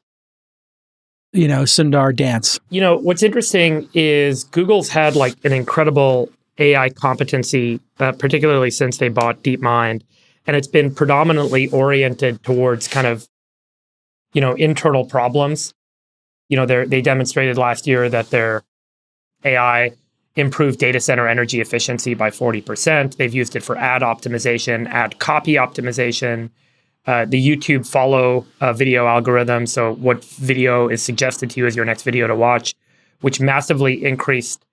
Sundar, dance? What's interesting is Google's had like an incredible AI competency, particularly since they bought DeepMind. And it's been predominantly oriented towards kind of, internal problems. They demonstrated last year that their AI improved data center energy efficiency by 40%. They've used it for ad optimization, ad copy optimization, the YouTube follow video algorithm. So what video is suggested to you as your next video to watch, which massively increased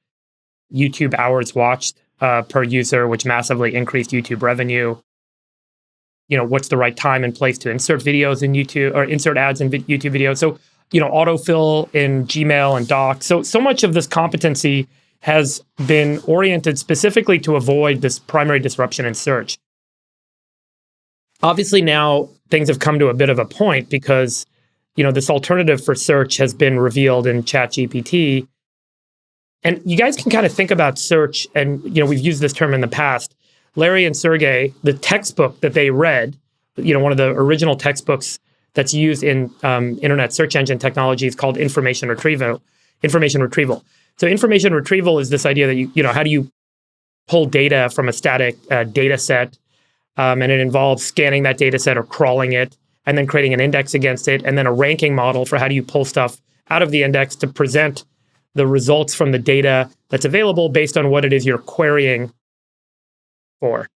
YouTube hours watched per user, which massively increased YouTube revenue. What's the right time and place to insert videos in YouTube or insert ads in YouTube videos. So, autofill in Gmail and Docs. So much of this competency has been oriented specifically to avoid this primary disruption in search. Obviously, now things have come to a bit of a point because, this alternative for search has been revealed in ChatGPT. And you guys can kind of think about search, and, we've used this term in the past. Larry and Sergey, the textbook that they read, one of the original textbooks that's used in internet search engine technology is called information retrieval. So information retrieval is this idea that how do you pull data from a static data set, and it involves scanning that data set or crawling it, and then creating an index against it, and then a ranking model for how do you pull stuff out of the index to present the results from the data that's available based on what it is you're querying for.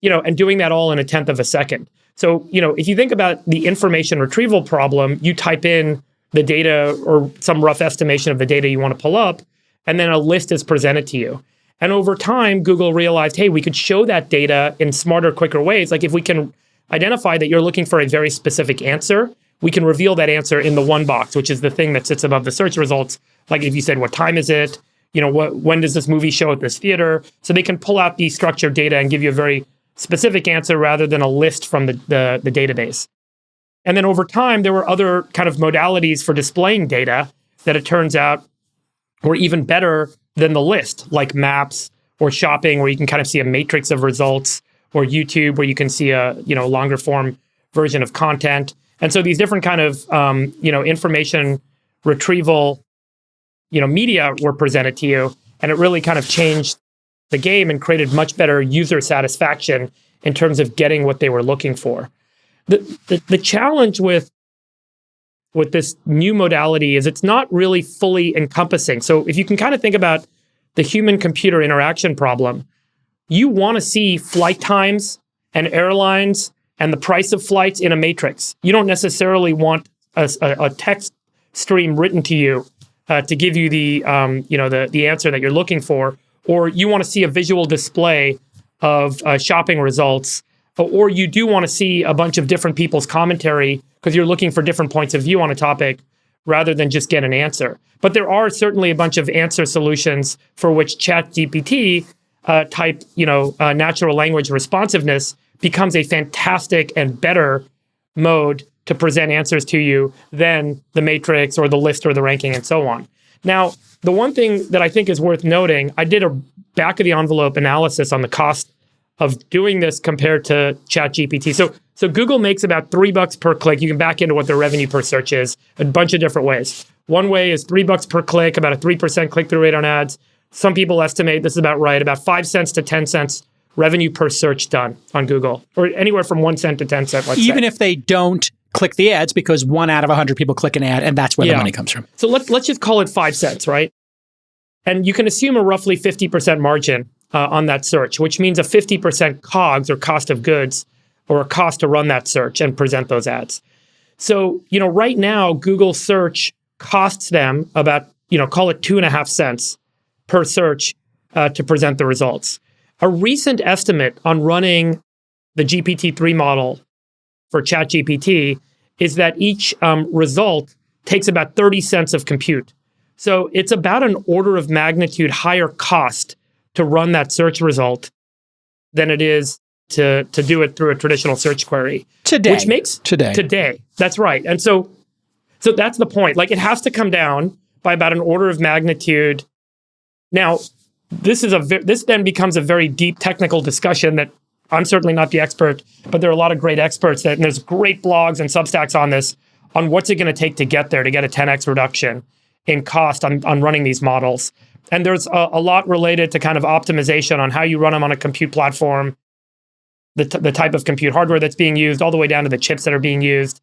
And doing that all in 1/10 of a second. So, if you think about the information retrieval problem, you type in the data or some rough estimation of the data you want to pull up, and then a list is presented to you. And over time, Google realized, hey, we could show that data in smarter, quicker ways. Like if we can identify that you're looking for a very specific answer, we can reveal that answer in the one box, which is the thing that sits above the search results. Like if you said, what time is it? When does this movie show at this theater? So they can pull out the structured data and give you a very specific answer rather than a list from the database. And then over time, there were other kind of modalities for displaying data that it turns out were even better than the list, like maps or shopping, where you can kind of see a matrix of results, or YouTube, where you can see a longer form version of content. And so these different kind of information retrieval media were presented to you, and it really kind of changed the game and created much better user satisfaction in terms of getting what they were looking for. The challenge with this new modality is it's not really fully encompassing. So if you can kind of think about the human-computer interaction problem, you want to see flight times and airlines and the price of flights in a matrix. You don't necessarily want a text stream written to you to give you the answer that you're looking for, or you want to see a visual display of shopping results, or you do want to see a bunch of different people's commentary because you're looking for different points of view on a topic rather than just get an answer. But there are certainly a bunch of answer solutions for which ChatGPT type, natural language responsiveness becomes a fantastic and better mode to present answers to you than the matrix or the list or the ranking and so on. Now, the one thing that I think is worth noting, I did a back of the envelope analysis on the cost of doing this compared to ChatGPT. So Google makes about $3 per click. You can back into what their revenue per search is a bunch of different ways. One way is $3 per click, about a 3% click-through rate on ads. Some people estimate, this is about right, about 5 cents to 10 cents revenue per search done on Google, or anywhere from 1 cent to 10 cents, let's Even say. if they don't click the ads, because 1 out of 100 people click an ad, and that's where the money comes from. So let's just call it 5 cents, right? And you can assume a roughly 50% margin on that search, which means a 50% COGS, or cost of goods, or a cost to run that search and present those ads. So, right now, Google search costs them about, call it 2.5 cents per search to present the results. A recent estimate on running the GPT-3 model for ChatGPT is that each result takes about 30 cents of compute. So it's about an order of magnitude higher cost to run that search result than it is to do it through a traditional search query. Today. That's right. And so that's the point. Like, it has to come down by about an order of magnitude. Now, this then becomes a very deep technical discussion that I'm certainly not the expert, but there are a lot of great experts and there's great blogs and Substacks on this, on what's it going to take to get there, to get a 10x reduction in cost on running these models. And there's a lot related to kind of optimization on how you run them on a compute platform, the type of compute hardware that's being used, all the way down to the chips that are being used.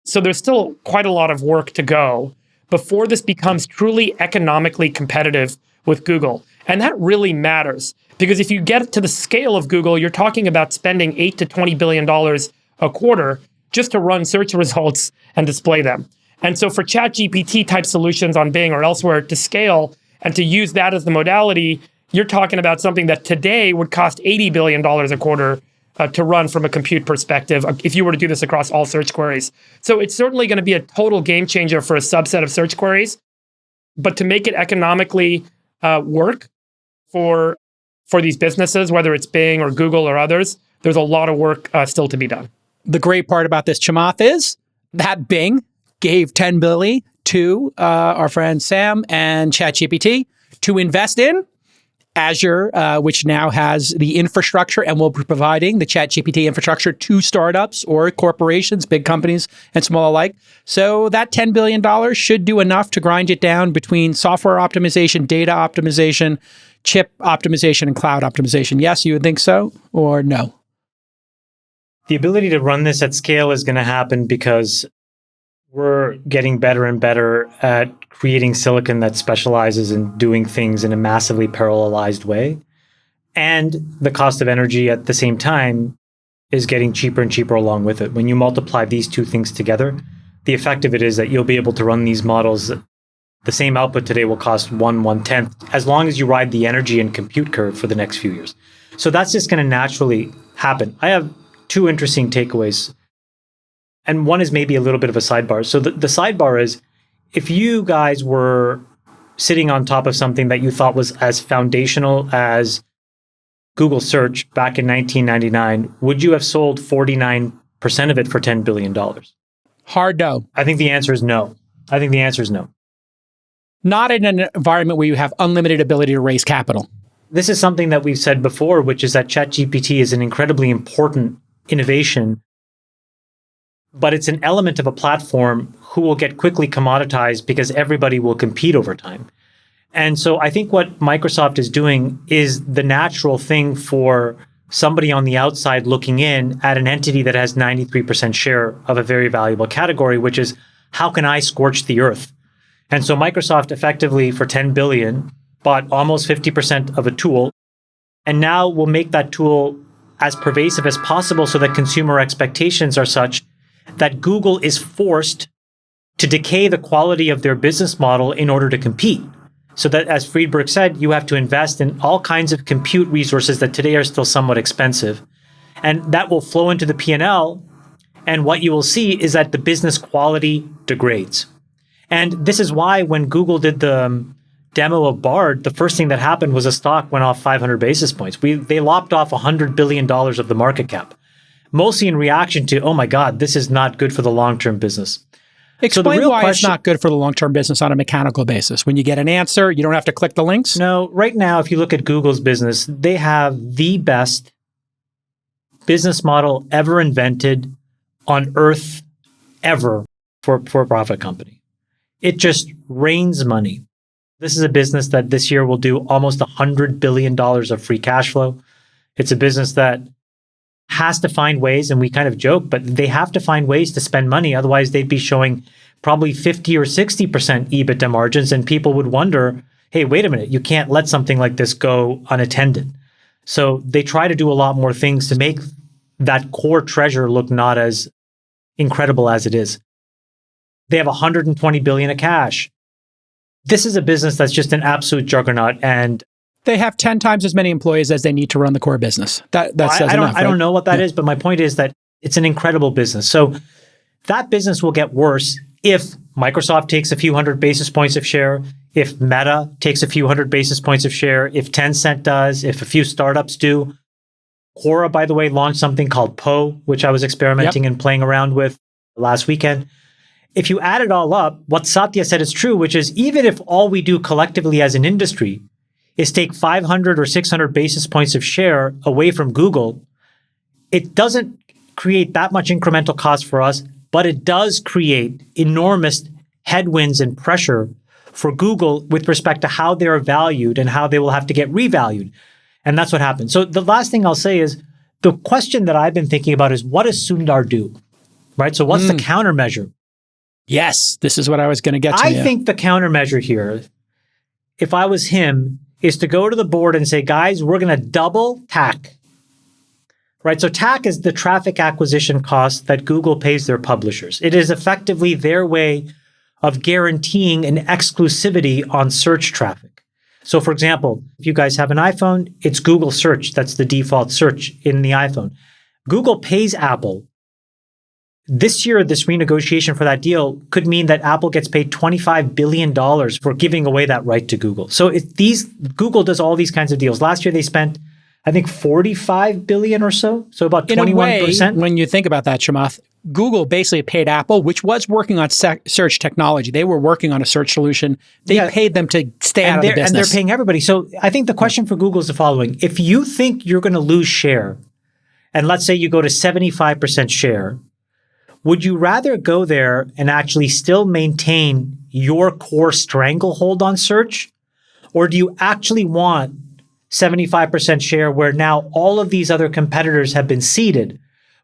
So there's still quite a lot of work to go before this becomes truly economically competitive with Google. And that really matters, because if you get to the scale of Google, you're talking about spending $8 to $20 billion a quarter just to run search results and display them. And so for ChatGPT type solutions on Bing or elsewhere to scale and to use that as the modality, you're talking about something that today would cost $80 billion a quarter to run from a compute perspective if you were to do this across all search queries. So it's certainly going to be a total game changer for a subset of search queries. But to make it economically work for these businesses, whether it's Bing or Google or others, there's a lot of work still to be done. The great part about this, Chamath, is that Bing gave $10 billion to our friend Sam and ChatGPT to invest in Azure, which now has the infrastructure and will be providing the ChatGPT infrastructure to startups or corporations, big companies and small alike. So that $10 billion should do enough to grind it down between software optimization, data optimization, chip optimization, and cloud optimization. Yes, you would think so, or no? The ability to run this at scale is going to happen because we're getting better and better at creating silicon that specializes in doing things in a massively parallelized way. And the cost of energy at the same time is getting cheaper and cheaper along with it. When you multiply these two things together, the effect of it is that you'll be able to run these models. The same output today will cost 1/10, as long as you ride the energy and compute curve for the next few years. So that's just going to naturally happen. I have two interesting takeaways. And one is maybe a little bit of a sidebar. So the sidebar is, if you guys were sitting on top of something that you thought was as foundational as Google search back in 1999, would you have sold 49% of it for $10 billion? Hard no. I think the answer is no. Not in an environment where you have unlimited ability to raise capital. This is something that we've said before, which is that ChatGPT is an incredibly important innovation, but it's an element of a platform who will get quickly commoditized because everybody will compete over time. And so I think what Microsoft is doing is the natural thing for somebody on the outside looking in at an entity that has 93% share of a very valuable category, which is, how can I scorch the earth? And so Microsoft effectively, for $10 billion, bought almost 50% of a tool, and now will make that tool as pervasive as possible so that consumer expectations are such that Google is forced to decay the quality of their business model in order to compete. So that, as Friedberg said, you have to invest in all kinds of compute resources that today are still somewhat expensive. And that will flow into the P&L. And what you will see is that the business quality degrades. And this is why when Google did the demo of Bard, the first thing that happened was a stock went off 500 basis points. They lopped off $100 billion of the market cap, mostly in reaction to, oh my God, this is not good for the long-term business. Explain why it's not good for the long-term business on a mechanical basis. When you get an answer, you don't have to click the links? No, right now, if you look at Google's business, they have the best business model ever invented on earth ever for a profit company. It just rains money. This is a business that this year will do almost $100 billion of free cash flow. It's a business that has to find ways, and we kind of joke, but they have to find ways to spend money. Otherwise, they'd be showing probably 50 or 60% EBITDA margins, and people would wonder, hey, wait a minute, you can't let something like this go unattended. So they try to do a lot more things to make that core treasure look not as incredible as it is. They have $120 billion of cash. This is a business that's just an absolute juggernaut, and they have 10 times as many employees as they need to run the core business. I don't know what that is, but my point is that it's an incredible business. So that business will get worse if Microsoft takes a few hundred basis points of share, if Meta takes a few hundred basis points of share, if Tencent does, if a few startups do. Quora, by the way, launched something called Poe, which I was experimenting and playing around with last weekend. If you add it all up, what Satya said is true, which is even if all we do collectively as an industry is take 500 or 600 basis points of share away from Google, it doesn't create that much incremental cost for us, but it does create enormous headwinds and pressure for Google with respect to how they're valued and how they will have to get revalued. And that's what happened. So the last thing I'll say is the question that I've been thinking about is what does Sundar do? Right? So what's the countermeasure? Yes, this is what I was going to get to. I think the countermeasure here, if I was him, is to go to the board and say, guys, we're going to double TAC. Right? So TAC is the traffic acquisition cost that Google pays their publishers. It is effectively their way of guaranteeing an exclusivity on search traffic. So for example, if you guys have an iPhone, it's Google Search. That's the default search in the iPhone. Google pays Apple. This year, this renegotiation for that deal could mean that Apple gets paid $25 billion for giving away that right to Google. So Google does all these kinds of deals. Last year, they spent, I think, $45 billion or so. So about 21%. In a way, when you think about that, Chamath, Google basically paid Apple, which was working on search technology. They were working on a search solution. They paid them to stay out of the business. And they're paying everybody. So I think the question for Google is the following. If you think you're going to lose share, and let's say you go to 75% share, would you rather go there and actually still maintain your core stranglehold on search? Or do you actually want 75% share where now all of these other competitors have been seeded?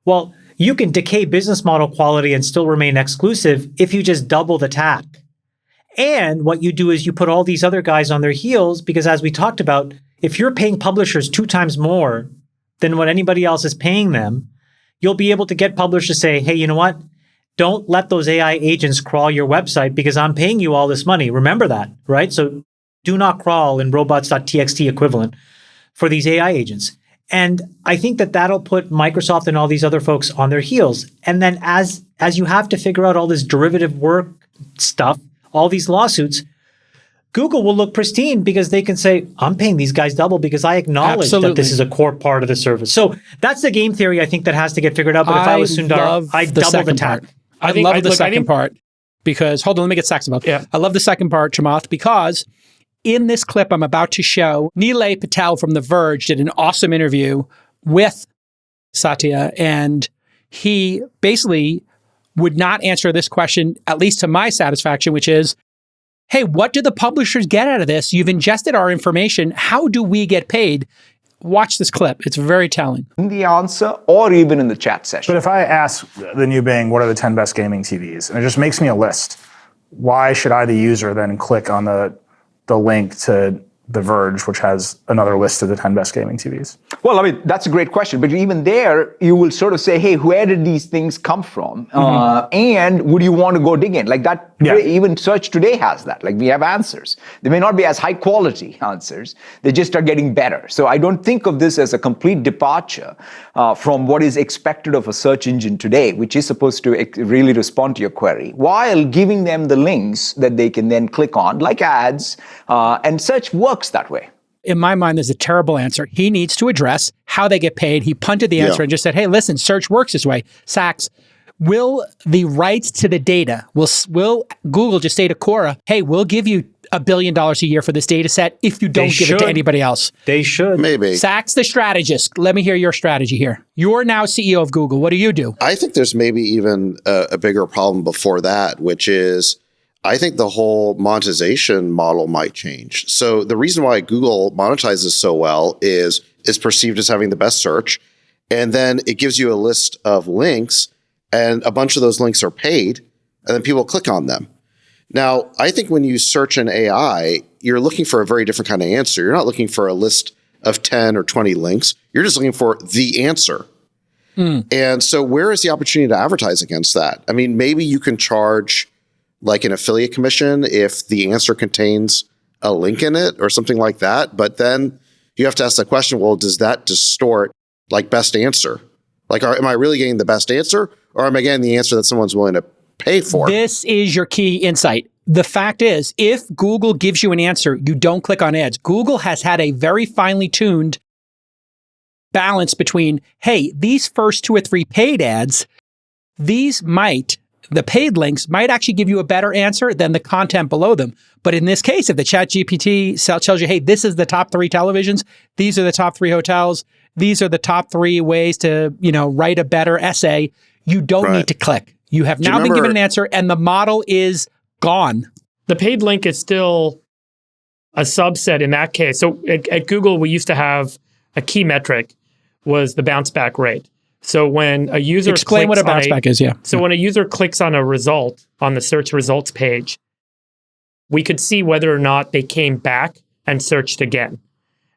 Well, you can decay business model quality and still remain exclusive if you just double the TAC. And what you do is you put all these other guys on their heels because as we talked about, if you're paying publishers 2 times more than what anybody else is paying them, you'll be able to get publishers to say, hey, you know what? Don't let those AI agents crawl your website because I'm paying you all this money. Remember that, right? So do not crawl in robots.txt equivalent for these AI agents. And I think that that'll put Microsoft and all these other folks on their heels. And then as you have to figure out all this derivative work stuff, all these lawsuits, Google will look pristine because they can say, I'm paying these guys double because I acknowledge that this is a core part of the service. So that's the game theory I think that has to get figured out. But if I was Sundar, I'd double the TAC. I love the second part because, hold on, let me get Sachs about. Yeah. I love the second part, Chamath, because in this clip I'm about to show, Nilay Patel from The Verge did an awesome interview with Satya, and he basically would not answer this question, at least to my satisfaction, which is, hey, what do the publishers get out of this? You've ingested our information. How do we get paid? Watch this clip. It's very telling. In the answer or even in the chat session. But if I ask the new Bing, what are the 10 best gaming TVs? And it just makes me a list. Why should I, the user, then click on the link to The Verge, which has another list of the 10 best gaming TVs? Well, I mean, that's a great question. But even there, you will sort of say, hey, where did these things come from? And would you want to go dig in? Like that, even search today has that. Like we have answers. They may not be as high quality answers. They just are getting better. So I don't think of this as a complete departure from what is expected of a search engine today, which is supposed to really respond to your query, while giving them the links that they can then click on, like ads, and search works that way. In my mind, there's a terrible answer. He needs to address how they get paid. He punted the answer and just said, hey, listen, search works this way. Sachs, will the rights to the data, will Google just say to Quora, hey, we'll give you $1 billion a year for this data set if you don't give it to anybody else? They should. Maybe. Sachs, the strategist. Let me hear your strategy here. You're now CEO of Google. What do you do? I think there's maybe even a bigger problem before that, which is I think the whole monetization model might change. So the reason why Google monetizes so well is perceived as having the best search. And then it gives you a list of links and a bunch of those links are paid and then people click on them. Now, I think when you search an AI, you're looking for a very different kind of answer. You're not looking for a list of 10 or 20 links. You're just looking for the answer. And so where is the opportunity to advertise against that? I mean, maybe you can charge like an affiliate commission if the answer contains a link in it or something like that. But then you have to ask the question, well, does that distort like best answer? Like, am I really getting the best answer or am I getting the answer that someone's willing to pay for. This is your key insight. The fact is, if Google gives you an answer, you don't click on ads. Google has had a very finely tuned balance between, hey, these first 2 or 3 paid ads, the paid links might actually give you a better answer than the content below them. But in this case, if the ChatGPT tells you, hey, this is the top 3 televisions, these are the top 3 hotels, these are the top 3 ways to, write a better essay, you don't need to click. You have now been given an answer and the model is gone. The paid link is still a subset in that case. So at Google, we used to have a key metric was the bounce back rate. So when a user explain what a bounce back is, yeah. So when a user clicks on a result on the search results page, we could see whether or not they came back and searched again.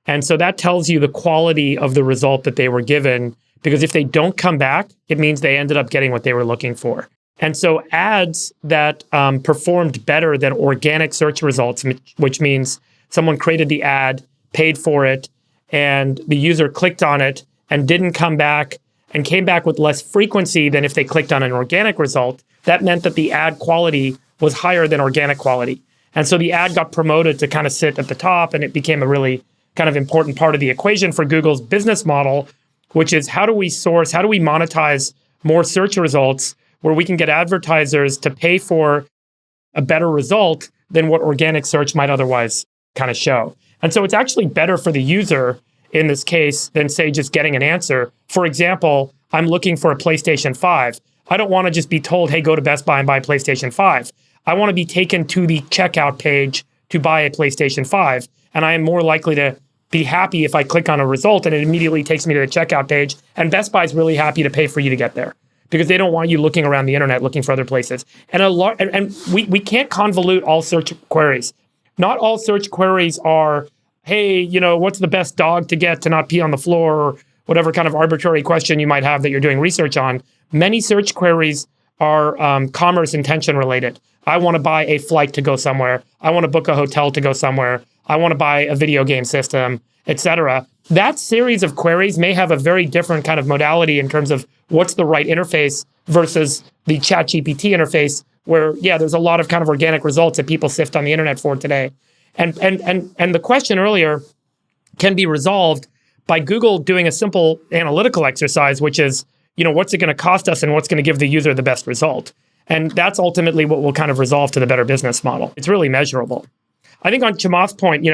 And so that tells you the quality of the result that they were given, because if they don't come back, it means they ended up getting what they were looking for. And so ads that performed better than organic search results, which means someone created the ad, paid for it, and the user clicked on it and didn't come back and came back with less frequency than if they clicked on an organic result, that meant that the ad quality was higher than organic quality. And so the ad got promoted to kind of sit at the top, and it became a really kind of important part of the equation for Google's business model, which is how do we monetize more search results where we can get advertisers to pay for a better result than what organic search might otherwise kind of show. And so it's actually better for the user in this case than, say, just getting an answer. For example, I'm looking for a PlayStation 5. I don't want to just be told, hey, go to Best Buy and buy a PlayStation 5. I want to be taken to the checkout page to buy a PlayStation 5. And I am more likely to be happy if I click on a result and it immediately takes me to the checkout page. And Best Buy is really happy to pay for you to get there because they don't want you looking around the internet looking for other places. And we can't convolute all search queries. Not all search queries are, hey, what's the best dog to get to not pee on the floor, or whatever kind of arbitrary question you might have that you're doing research on. Many search queries are commerce intention related. I want to buy a flight to go somewhere. I want to book a hotel to go somewhere. I want to buy a video game system, etc. That series of queries may have a very different kind of modality in terms of what's the right interface versus the ChatGPT interface, where, there's a lot of kind of organic results that people sift on the internet for today. And the question earlier can be resolved by Google doing a simple analytical exercise, which is, what's it going to cost us and what's going to give the user the best result? And that's ultimately what will kind of resolve to the better business model. It's really measurable. I think on Chamath's point,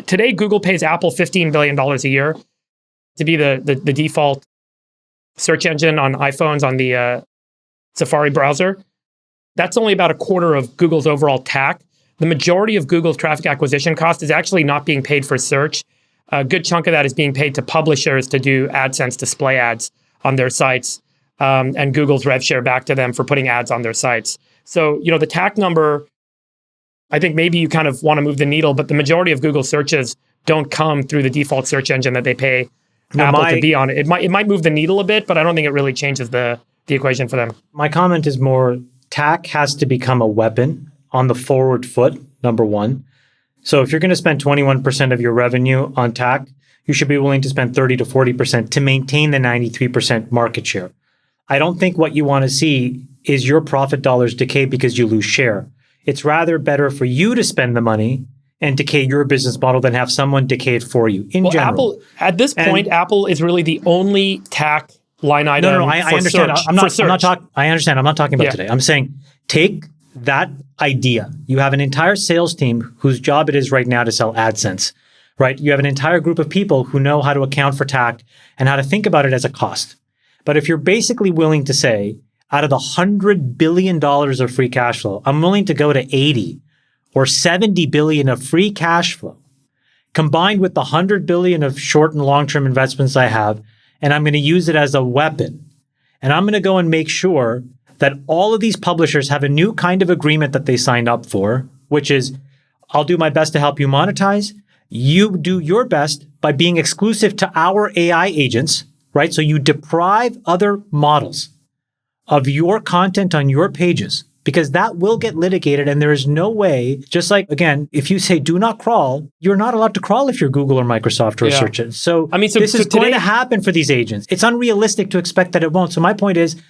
today Google pays Apple $15 billion a year to be the default search engine on iPhones on the Safari browser. That's only about a quarter of Google's overall TAC. The majority of Google's traffic acquisition cost is actually not being paid for search. A good chunk of that is being paid to publishers to do AdSense display ads on their sites, and Google's rev share back to them for putting ads on their sites. So, the TAC number, I think maybe you kind of want to move the needle, but the majority of Google searches don't come through the default search engine that they pay Apple to be on. It might move the needle a bit, but I don't think it really changes the equation for them. My comment is more TAC has to become a weapon on the forward foot, number one. So if you're going to spend 21% of your revenue on TAC, you should be willing to spend 30 to 40% to maintain the 93% market share. I don't think what you want to see is your profit dollars decay because you lose share. It's rather better for you to spend the money and decay your business model than have someone decay it for you in general. Apple, at this point, Apple is really the only TAC line item. No, I understand. I understand. I'm not talking about today. I'm saying take that idea. You have an entire sales team whose job it is right now to sell AdSense, right? You have an entire group of people who know how to account for TAC and how to think about it as a cost. But if you're basically willing to say, out of the $100 billion of free cash flow, I'm willing to go to 80 or 70 billion of free cash flow, combined with the 100 billion of short and long-term investments I have, and I'm going to use it as a weapon. And I'm going to go and make sure that all of these publishers have a new kind of agreement that they signed up for, which is, I'll do my best to help you monetize. You do your best by being exclusive to our AI agents, right? So you deprive other models of your content on your pages, because that will get litigated. And there is no way, just like, again, if you say do not crawl, you're not allowed to crawl if you're Google or Microsoft or a search engine. So this is going to happen for these agents. It's unrealistic to expect that it won't. So my point is,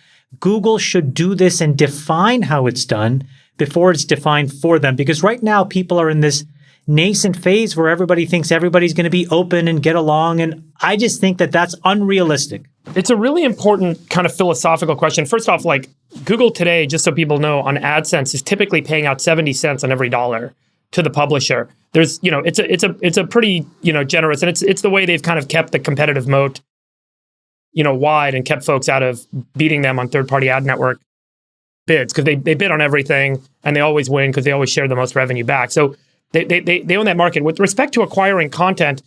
Google should do this and define how it's done before it's defined for them. Because right now, people are in this nascent phase where everybody thinks everybody's going to be open and get along. And I just think that that's unrealistic. It's a really important kind of philosophical question. First off, like Google today, just so people know, on AdSense is typically paying out 70 cents on every dollar to the publisher. There's, it's a pretty, generous, and it's the way they've kind of kept the competitive moat, wide and kept folks out of beating them on third-party ad network bids, because they bid on everything and they always win because they always share the most revenue back. So they own that market. With respect to acquiring content,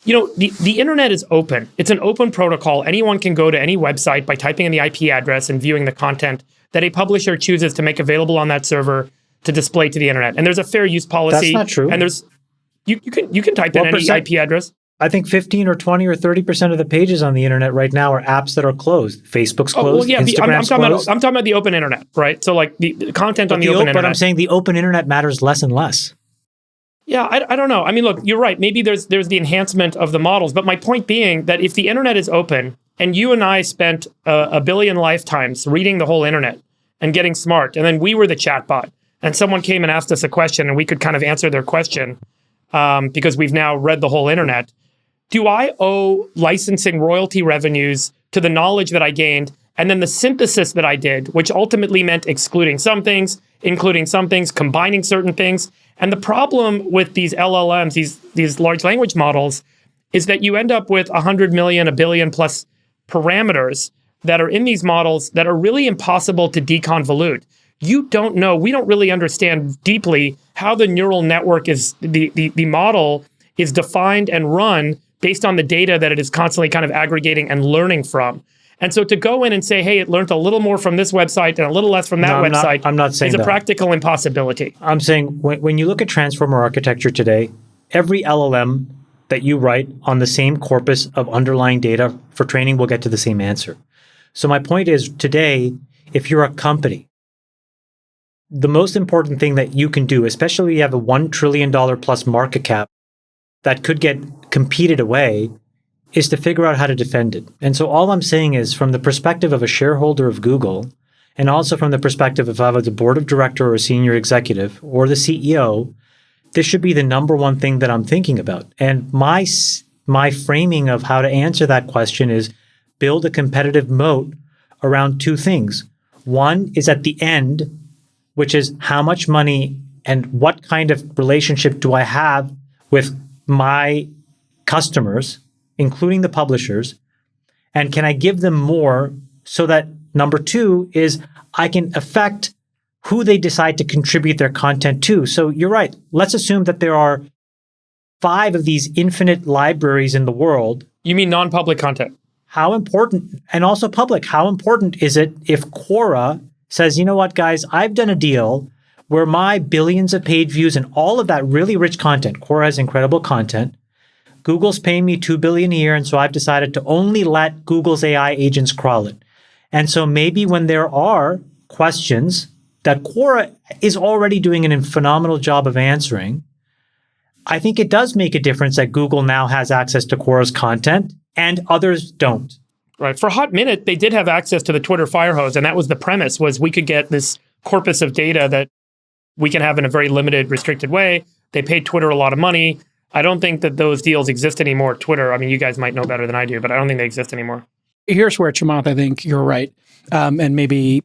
the internet is open. It's an open protocol. Anyone can go to any website by typing in the IP address and viewing the content that a publisher chooses to make available on that server to display to the internet. And there's a fair use policy. That's not true. And there's you can type in any IP address. I think 15 or 20 or 30% of the pages on the internet right now are apps that are closed. Facebook's closed. Instagram's closed. I'm talking about the open internet, right? So like the content on the open internet. But I'm saying the open internet matters less and less. Yeah, I don't know. I mean, look, you're right. Maybe there's the enhancement of the models. But my point being that if the internet is open and you and I spent a billion lifetimes reading the whole internet and getting smart, and then we were the chatbot, and someone came and asked us a question and we could kind of answer their question because we've now read the whole internet, do I owe licensing royalty revenues to the knowledge that I gained and then the synthesis that I did, which ultimately meant excluding some things, including some things, combining certain things? And the problem with these LLMs, these large language models, is that you end up with 100 million, a billion plus parameters that are in these models that are really impossible to deconvolute. You don't know, we don't really understand deeply how the neural network is, the model is defined and run based on the data that it is constantly kind of aggregating and learning from. And so to go in and say, hey, it learned a little more from this website and a little less from that website I'm not saying is a practical impossibility. I'm saying when you look at transformer architecture today, every LLM that you write on the same corpus of underlying data for training will get to the same answer. So my point is today, if you're a company, the most important thing that you can do, especially if you have a $1 trillion plus market cap that could get competed away, is to figure out how to defend it. And so all I'm saying is, from the perspective of a shareholder of Google, and also from the perspective if I was a board of director or a senior executive or the CEO, this should be the number one thing that I'm thinking about. And my framing of how to answer that question is build a competitive moat around two things. One is at the end, which is how much money and what kind of relationship do I have with my customers, including the publishers, and can I give them more so that number two is I can affect who they decide to contribute their content to. So you're right. Let's assume that there are 5 of these infinite libraries in the world. You mean non-public content? How important, and also public, how important is it if Quora says, you know what, guys, I've done a deal where my billions of page views and all of that really rich content, Quora has incredible content, Google's paying me $2 billion a year, and so I've decided to only let Google's AI agents crawl it. And so maybe when there are questions that Quora is already doing a phenomenal job of answering, I think it does make a difference that Google now has access to Quora's content and others don't. Right. For a hot minute, they did have access to the Twitter firehose, and that was the premise, was we could get this corpus of data that we can have in a very limited, restricted way. They paid Twitter a lot of money. I don't think that those deals exist anymore. Twitter, I mean, you guys might know better than I do, but I don't think they exist anymore. Here's where, Chamath, I think you're right. And maybe,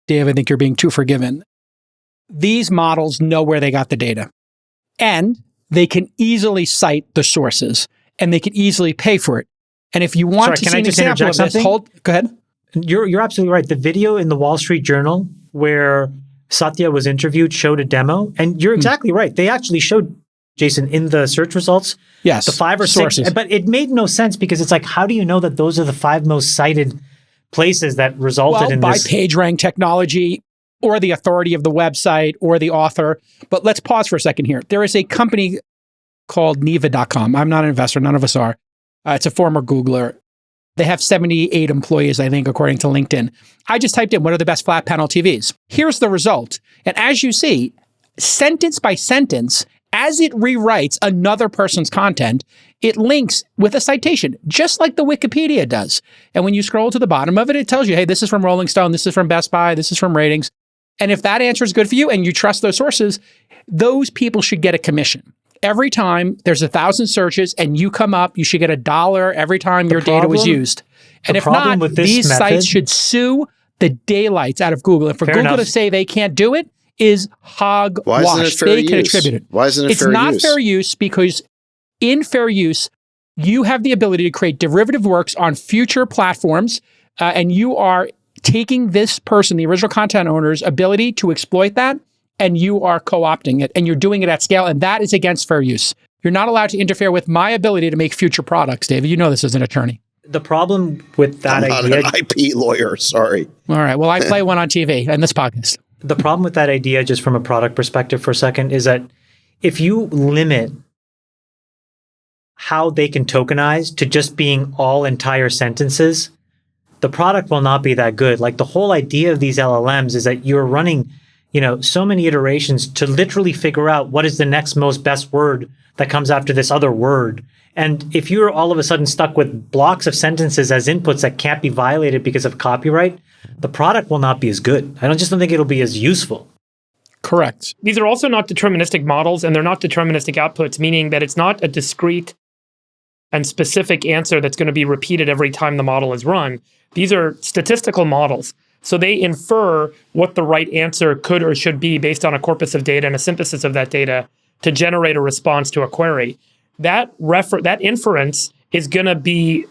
Dave, I think you're being too forgiven. These models know where they got the data. And they can easily cite the sources. And they can easily pay for it. And if you want to see an example of this, go ahead. You're absolutely right. The video in the Wall Street Journal where Satya was interviewed showed a demo. And you're exactly right. They actually showed, Jason, in the search results, yes, the 5 or sources. 6, but it made no sense because it's like, how do you know that those are the 5 most cited places that resulted in this? By PageRank technology or the authority of the website or the author. But let's pause for a second here. There is a company called Neeva.com. I'm not an investor. None of us are. It's a former Googler. They have 78 employees, I think, according to LinkedIn. I just typed in, what are the best flat panel TVs? Here's the result. And as you see, sentence by sentence, as it rewrites another person's content, it links with a citation, just like the Wikipedia does. And when you scroll to the bottom of it, it tells you, hey, this is from Rolling Stone, this is from Best Buy, this is from Ratings. And if that answer is good for you and you trust those sources, those people should get a commission. Every time there's 1,000 searches and you come up, you should get $1 every time your data was used. And if not, these sites should sue the daylights out of Google. And for Google to say they can't do it is hogwash. Why isn't it fair use? Can attribute it. Why isn't it fair use? It's not fair use because in fair use, you have the ability to create derivative works on future platforms, and you are taking this person, the original content owner's ability to exploit that, and you are co-opting it, and you're doing it at scale, and that is against fair use. You're not allowed to interfere with my ability to make future products, David. You know this as an attorney. The problem with that idea... I'm not an IP lawyer, sorry. All right, well, I play one on TV and this podcast. The problem with that idea, just from a product perspective for a second, is that if you limit how they can tokenize to just being all entire sentences, the product will not be that good. Like the whole idea of these LLMs is that you're running, so many iterations to literally figure out what is the next most best word that comes after this other word. And if you're all of a sudden stuck with blocks of sentences as inputs that can't be violated because of copyright, the product will not be as good. I don't think it'll be as useful. Correct. These are also not deterministic models, and they're not deterministic outputs, meaning that it's not a discrete and specific answer that's going to be repeated every time the model is run. These are statistical models. So they infer what the right answer could or should be based on a corpus of data and a synthesis of that data to generate a response to a query. That inference is going to be,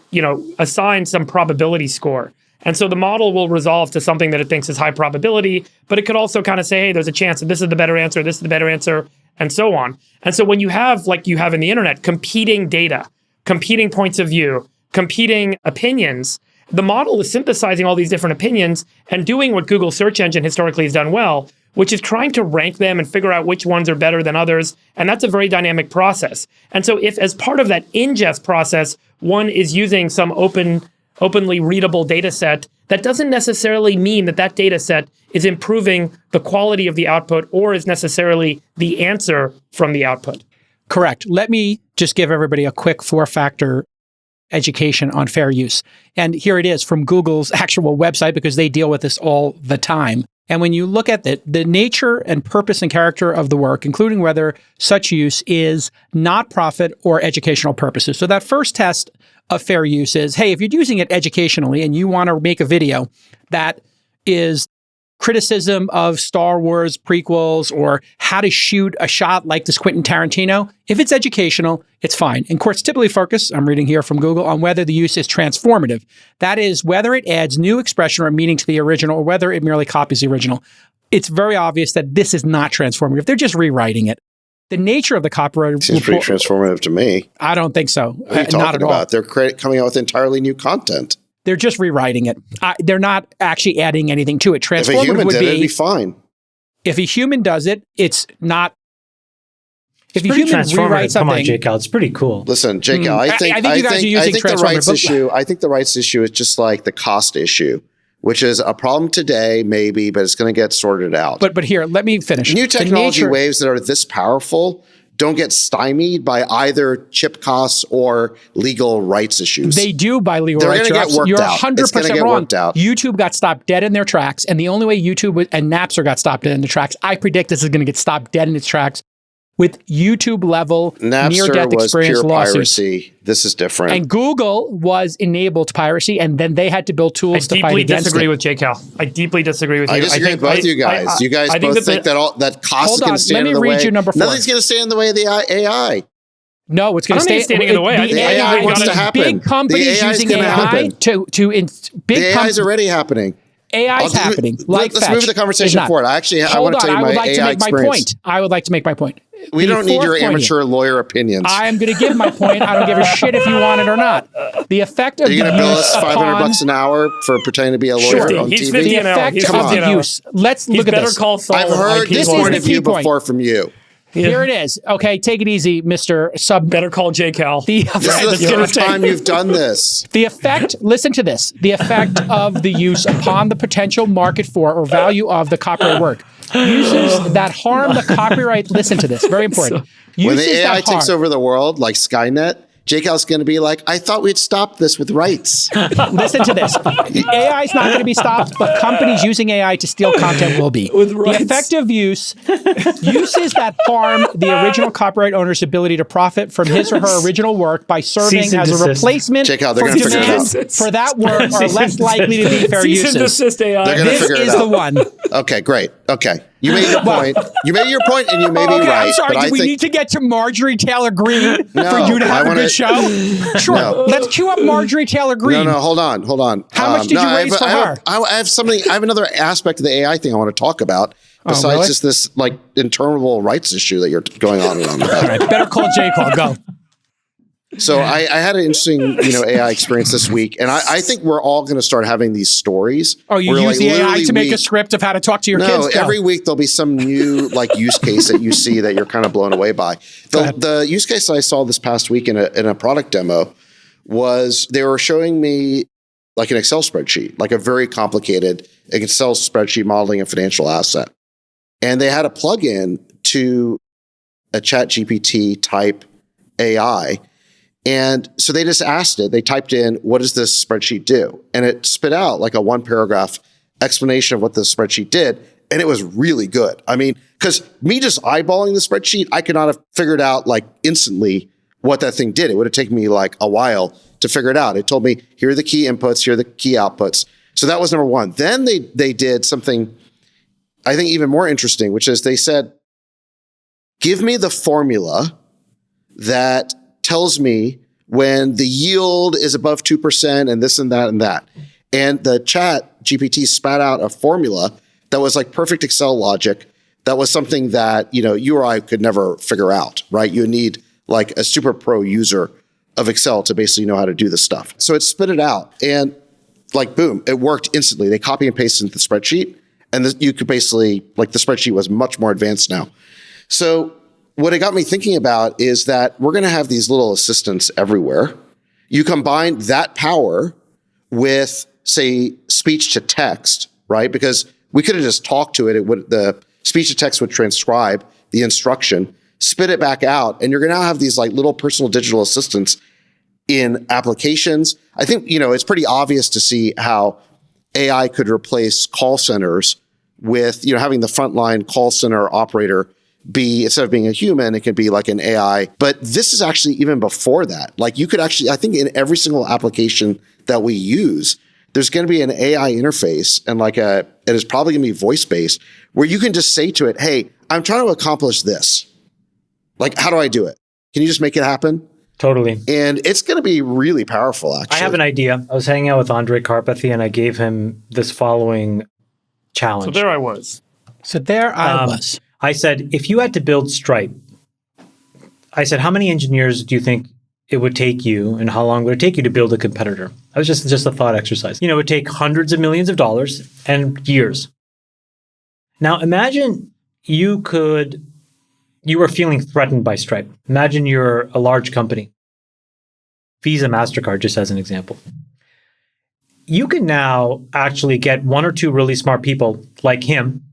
assigned some probability score. And so the model will resolve to something that it thinks is high probability, but it could also kind of say, hey, there's a chance that this is the better answer, this is the better answer, and so on. And so when you have, like you have in the internet, competing data, competing points of view, competing opinions, the model is synthesizing all these different opinions and doing what Google search engine historically has done well, which is trying to rank them and figure out which ones are better than others. And that's a very dynamic process. And so if as part of that ingest process, one is using some openly readable data set, that doesn't necessarily mean that that data set is improving the quality of the output or is necessarily the answer from the output. Correct. Let me just give everybody a quick 4-factor education on fair use. And here it is from Google's actual website, because they deal with this all the time. And when you look at the nature and purpose and character of the work, including whether such use is not profit or educational purposes. So that first test of fair use is, hey, if you're using it educationally and you want to make a video that is criticism of Star Wars prequels or how to shoot a shot like this Quentin Tarantino, if it's educational, it's fine. And courts typically focus, I'm reading here from Google, on whether the use is transformative. That is, whether it adds new expression or meaning to the original or whether it merely copies the original. It's very obvious that this is not transformative. They're just rewriting it. The nature of the copyright seems pretty transformative to me. I don't think so. What are you talking about? They're coming out with entirely new content. They're just rewriting it. They're not actually adding anything to it. Transformative if a human would did it, it'd be fine. If a human does it, it's not. If a human rewrites something, come on, Jake Al, it's pretty cool. Listen, Jake Al, I think the rights issue. I think the rights issue is just like the cost issue, which is a problem today, maybe, but it's going to get sorted out. But here, let me finish. New technology waves that are this powerful don't get stymied by either chip costs or legal rights issues. They do by legal rights. You're 100% wrong. YouTube got stopped dead in their tracks, and the only way YouTube and Napster got stopped dead in their tracks, I predict this is going to get stopped dead in its tracks with YouTube-level near-death experience lawsuits. Piracy. This is different. And Google was enabled to piracy, and then they had to build tools to fight against it. I deeply disagree with Jake Al. I deeply disagree with you. I disagree with both you guys. You guys both think that cost is going to stand in the way. Let me read you number 4. Nothing's going to stand in the way of the AI. No, it's going to stay standing in the way. The AI wants to happen. Big companies using AI to the AI is already happening. AI is happening. Let's move the conversation forward. I want to tell you my AI experience. I would like to make my point. We don't need your amateur lawyer opinions. I am going to give my point. I don't give a shit if you want it or not. The effect of the use upon... Are you going to bill us $500 an hour for pretending to be a lawyer on he's TV? The effect of the use. Let's look at this. I've heard this point of view before from you. Yeah. Here it is. Okay, take it easy, Mr. Sub. Better call Jake Al. This is the third time you've done this. The effect, listen to this, the effect of the use upon the potential market for or value of the copyright work. uses that harm the copyright. Listen to this, very important. When the AI takes over the world, like Skynet, JCal's going to be like, I thought we'd stop this with rights. Listen to this. AI is not going to be stopped, but companies using AI to steal content will be. With rights. The effective uses that harm the original copyright owner's ability to profit from his or her original work by serving as a replacement for demands for that work are less likely to be fair uses. Desist AI. This is the one. Okay, great. Okay. You made your point. You made your point, and you may be right. I'm sorry. But Do we need to get to Marjorie Taylor Greene for you to have a good show? Sure. No. Let's queue up Marjorie Taylor Greene. No, hold on. How much did you raise for her? I have something. I have another aspect of the AI thing I want to talk about besides just this like interminable rights issue that you're going on and on about. All right, better call J. Call. Go. So I had an interesting, AI experience this week, and I think we're all going to start having these stories. Oh, you use the AI to make a script of how to talk to your kids? No, every week there'll be some new use case that you see that you're kind of blown away by. The use case I saw this past week in a product demo was they were showing me like an Excel spreadsheet, like a very complicated Excel spreadsheet modeling a financial asset, and they had a plugin to a ChatGPT type AI. And so they just asked it, they typed in, what does this spreadsheet do? And it spit out like a 1-paragraph explanation of what the spreadsheet did. And it was really good. I mean, because me just eyeballing the spreadsheet, I could not have figured out like instantly what that thing did. It would have taken me like a while to figure it out. It told me, here are the key inputs, here are the key outputs. So that was number one. Then they did something I think even more interesting, which is they said, give me the formula that tells me when the yield is above 2% and this and that and that. And the chat GPT spat out a formula that was like perfect Excel logic. That was something that, you or I could never figure out, right? You need like a super pro user of Excel to basically know how to do this stuff. So it spit it out and like, boom, it worked instantly. They copy and paste into the spreadsheet and you could basically, like the spreadsheet was much more advanced now. So what it got me thinking about is that we're going to have these little assistants everywhere. You combine that power with, say, speech to text, right? Because we could have just talked to it. The speech to text would transcribe the instruction, spit it back out, and you're going to have these like little personal digital assistants in applications. I think, it's pretty obvious to see how AI could replace call centers with, having the frontline call center operator be, instead of being a human, it could be like an AI. But this is actually even before that. Like you could actually, I think in every single application that we use, there's going to be an AI interface and it is probably going to be voice-based where you can just say to it, hey, I'm trying to accomplish this. Like, how do I do it? Can you just make it happen? Totally. And it's going to be really powerful, actually. I have an idea. I was hanging out with Andre Karpathy and I gave him this following challenge. So there I was. I said, if you had to build Stripe, I said, how many engineers do you think it would take you and how long would it take you to build a competitor? That was just a thought exercise. It would take hundreds of millions of dollars and years. Now, imagine you were feeling threatened by Stripe. Imagine you're a large company. Visa, MasterCard, just as an example. You can now actually get one or two really smart people like him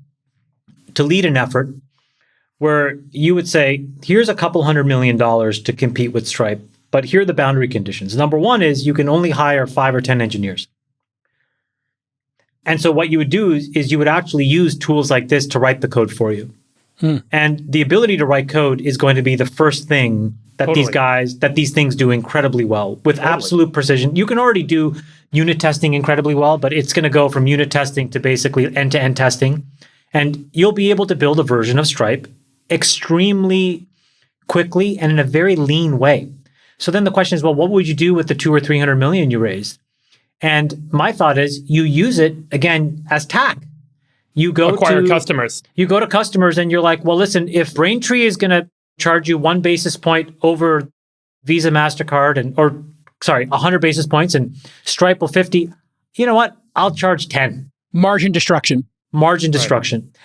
to lead an effort where you would say, here's a couple $100 million to compete with Stripe, but here are the boundary conditions. Number one is you can only hire 5 or 10 engineers. And so what you would do is you would actually use tools like this to write the code for you. And the ability to write code is going to be the first thing that these things do incredibly well with absolute precision. You can already do unit testing incredibly well, but it's going to go from unit testing to basically end-to-end testing. And you'll be able to build a version of Stripe extremely quickly and in a very lean way. So then the question is, well, what would you do with the 200 or 300 million you raised? And my thought is you use it, again, as TAC. You go acquire customers. You go to customers and you're like, well, listen, if Braintree is going to charge you 1 basis point over Visa, MasterCard, 100 basis points and Stripe will 50, you know what? I'll charge 10. Margin destruction.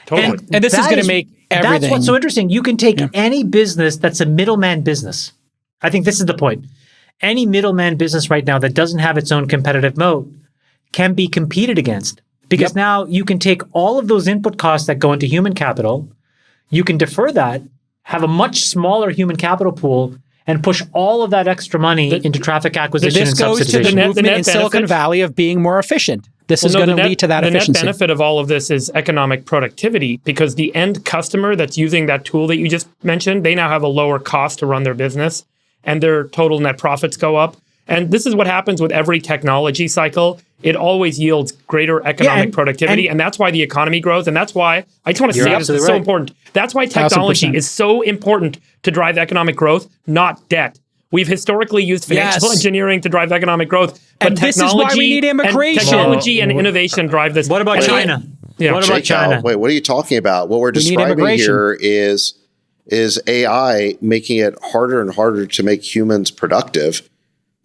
Totally. And this is going to make everything. That's what's so interesting. You can take any business that's a middleman business. I think this is the point. Any middleman business right now that doesn't have its own competitive moat can be competed against Because now you can take all of those input costs that go into human capital, you can defer that, have a much smaller human capital pool, and push all of that extra money into traffic acquisition and subsidization. This goes to the movement in Silicon Valley of being more efficient. This is going to lead to that efficiency. The net benefit of all of this is economic productivity, because the end customer that's using that tool that you just mentioned, they now have a lower cost to run their business, and their total net profits go up. And this is what happens with every technology cycle. It always yields greater economic productivity, and that's why the economy grows. And that's why, I just want to say this, it's so important. That's why technology is so important to drive economic growth, not debt. We've historically used financial engineering to drive economic growth, but and this is why we need immigration. Technology and innovation drive this. What about China? What about China? Wait, what are you talking about? What we're describing here is AI making it harder and harder to make humans productive.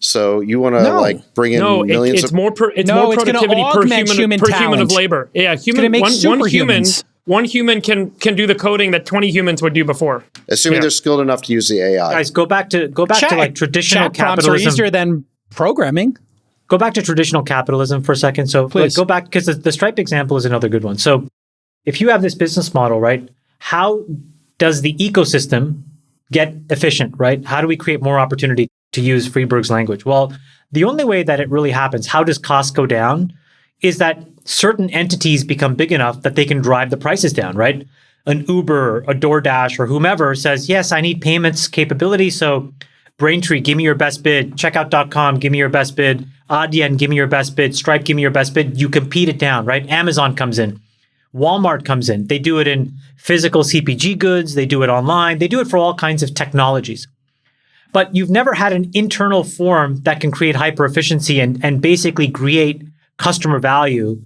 So you want to bring in millions it's more productivity per human of labor. Yeah, one human can do the coding that 20 humans would do before. Assuming they're skilled enough to use the AI. Guys, go back to like traditional chat capitalism. Prompts are easier than programming. Go back to traditional capitalism for a second. So go back, because the Stripe example is another good one. So if you have this business model, right, how does the ecosystem get efficient, right? How do we create more opportunity, to use Friedberg's language? Well, the only way that it really happens, how does costs go down, is that certain entities become big enough that they can drive the prices down, right? An Uber, a DoorDash, or whomever says, yes, I need payments capability, so Braintree, give me your best bid. Checkout.com, give me your best bid. Adyen, give me your best bid. Stripe, give me your best bid. You compete it down, right? Amazon comes in. Walmart comes in. They do it in physical CPG goods. They do it online. They do it for all kinds of technologies. But you've never had an internal form that can create hyper efficiency and basically create customer value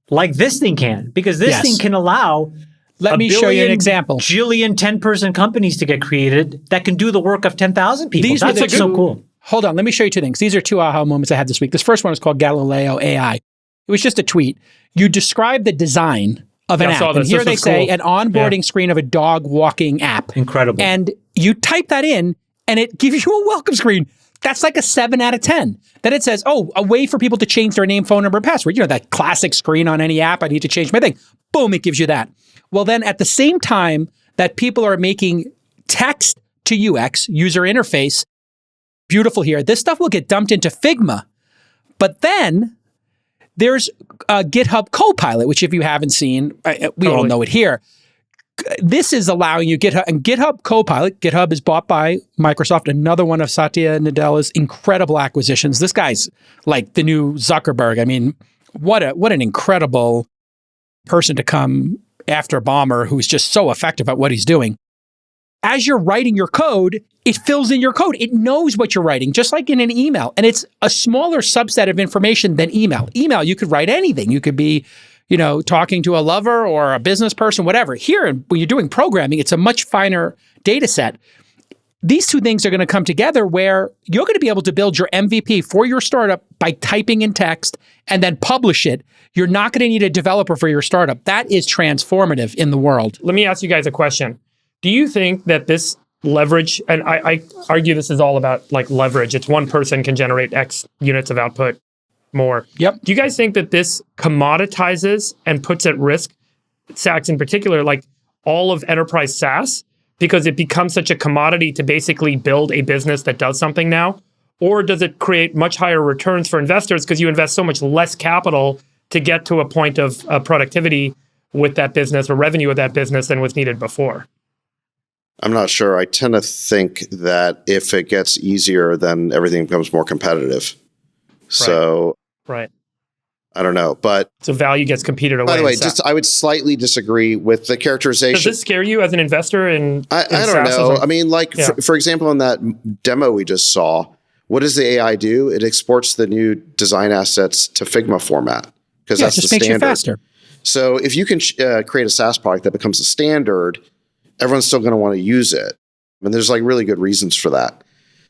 like this thing can, because this thing can allow Let me show you an example. Jillion 10-person companies to get created that can do the work of 10,000 people. That's so cool. Hold on. Let me show you two things. These are two aha moments I had this week. This first one is called Galileo AI. It was just a tweet. You describe the design of an app. And here they say an onboarding screen of a dog walking app. Incredible. And you type that in and it gives you a welcome screen. That's like a 7 out of 10. Then it says, oh, a way for people to change their name, phone number, and password. You know, that classic screen on any app. I need to change my thing. Boom, it gives you that. Well, then at the same time that people are making text to UX, user interface, beautiful here, this stuff will get dumped into Figma. But then there's GitHub Copilot, which if you haven't seen, we all know it here. This is allowing you GitHub, and GitHub Copilot, GitHub is bought by Microsoft, another one of Satya Nadella's incredible acquisitions. This guy's like the new Zuckerberg. I mean, what an incredible person to come after Ballmer, who's just so effective at what he's doing. As you're writing your code, it fills in your code. It knows what you're writing, just like in an email. And it's a smaller subset of information than email. Email, you could write anything. You could be, talking to a lover or a business person, whatever. Here, when you're doing programming, it's a much finer data set. These two things are going to come together where you're going to be able to build your MVP for your startup by typing in text and then publish it. You're not going to need a developer for your startup. That is transformative in the world. Let me ask you guys a question. Do you think that this leverage, and I argue this is all about like leverage. It's one person can generate X units of output more. Yep. Do you guys think that this commoditizes and puts at risk, SaaS in particular, like all of enterprise SaaS, because it becomes such a commodity to basically build a business that does something now? Or does it create much higher returns for investors because you invest so much less capital to get to a point of productivity with that business or revenue with that business than was needed before? I'm not sure. I tend to think that if it gets easier, then everything becomes more competitive. So, right. I don't know, but so value gets competed away. By the way, I would slightly disagree with the characterization. Does this scare you as an investor? I don't know. I mean, for example, in that demo we just saw, what does the AI do? It exports the new design assets to Figma format because that's the standard. It just makes you faster. So if you can create a SaaS product that becomes a standard, everyone's still going to want to use it. And there's like really good reasons for that.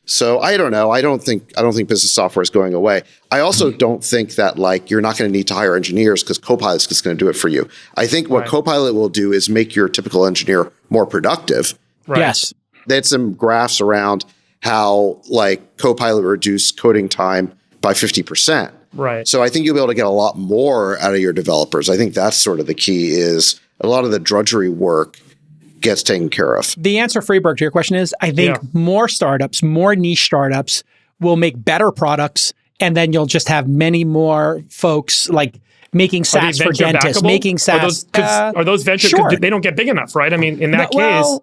So I don't know. I don't think business software is going away. I also don't think that like you're not going to need to hire engineers because Copilot's just going to do it for you. I think what Copilot will do is make your typical engineer more productive. Right. Yes. They had some graphs around how like Copilot reduced coding time by 50%. Right. So I think you'll be able to get a lot more out of your developers. I think that's sort of the key is a lot of the drudgery work gets taken care of. The answer, Freeberg, to your question is, I think more startups, more niche startups will make better products, and then you'll just have many more folks like making SaaS for dentists, making SaaS. Are those venture? Sure. They don't get big enough, right? I mean, in that case,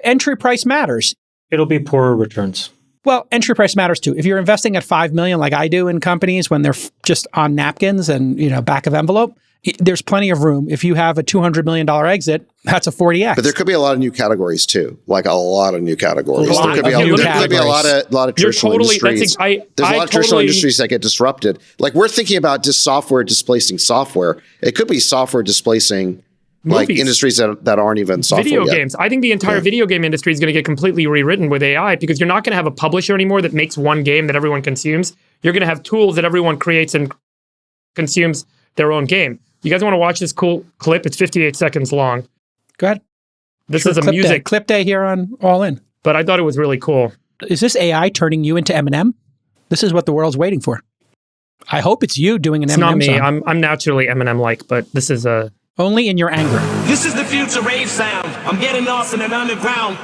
entry price matters. It'll be poorer returns. Well, entry price matters too. If you're investing at $5 million, like I do in companies when they're just on napkins and back of envelope, there's plenty of room. If you have a $200 million exit, that's a 40x. But there could be a lot of new categories too, like a lot of new categories. There could be a lot of traditional industries. There's a lot of traditional industries that get disrupted. Like we're thinking about just software displacing software. It could be software displacing like industries that aren't even software video yet. games. I think the entire video game industry is going to get completely rewritten with AI because you're not going to have a publisher anymore that makes one game that everyone consumes. You're going to have tools that everyone creates and consumes their own game. You guys want to watch this cool clip? It's 58 seconds long. Go ahead. This is a music clip day here on All In. But I thought it was really cool. Is this AI turning you into Eminem? This is what the world's waiting for. I hope it's you doing an Eminem song. It's not me. I'm naturally Eminem-like, but this is a... Only in your anger. This is the future rave sound. I'm getting lost in an underground.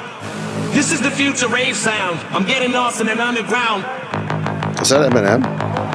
This is the future rave sound. I'm getting lost in an underground. Is that Eminem?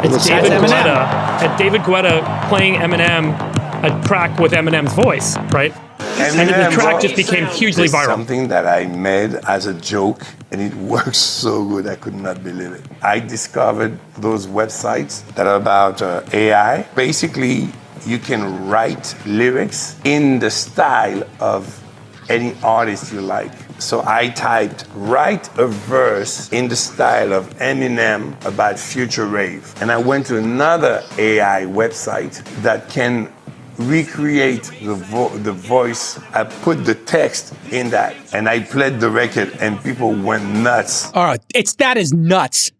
It's David Guetta. And David Guetta playing Eminem, a track with Eminem's voice, right? And the track just became hugely viral. Something that I made as a joke, and it works so good, I could not believe it. I discovered those websites that are about AI. Basically, you can write lyrics in the style of any artist you like. So I typed, write a verse in the style of Eminem about future rave. And I went to another AI website that can recreate the voice. I put the text in that and I played the record and people went nuts. All right, that is nuts.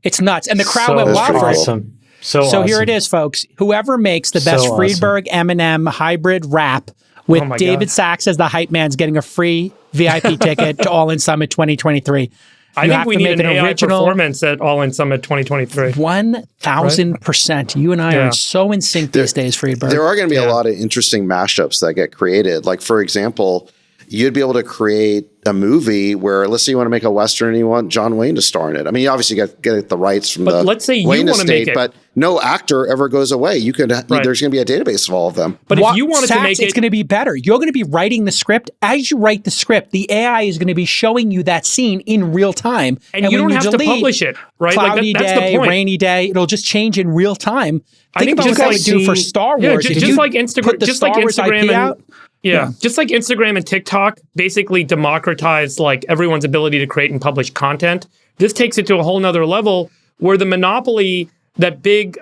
It's nuts. And the crowd went wild for it. Awesome. So awesome. Here it is, folks. Whoever makes the best Friedberg Eminem hybrid rap with David Sachs as the hype man's getting a free VIP ticket to All In Summit 2023. I think we need an AI performance at All In Summit 2023. 1,000%. You and I are so in sync these days, Friedberg. There are going to be a lot of interesting mashups that get created. Like, for example, you'd be able to create a movie where, let's say you want to make a Western and you want John Wayne to star in it. I mean, you obviously get the rights from the let's say Wayne you want to make it. But no actor ever goes away. You could there's going to be a database of all of them. But if you wanted to make it's going to be better. You're going to be writing the script. As you write the script, the AI is going to be showing you that scene in real time. And you don't have to publish it, right? Cloudy that's day, the point. Rainy day. It'll just change in real time. I think about what they do for Star Wars. Just like Instagram, just like Instagram and just like Instagram and TikTok basically democratize like everyone's ability to create and publish content. This takes it to a whole nother level where the monopoly that big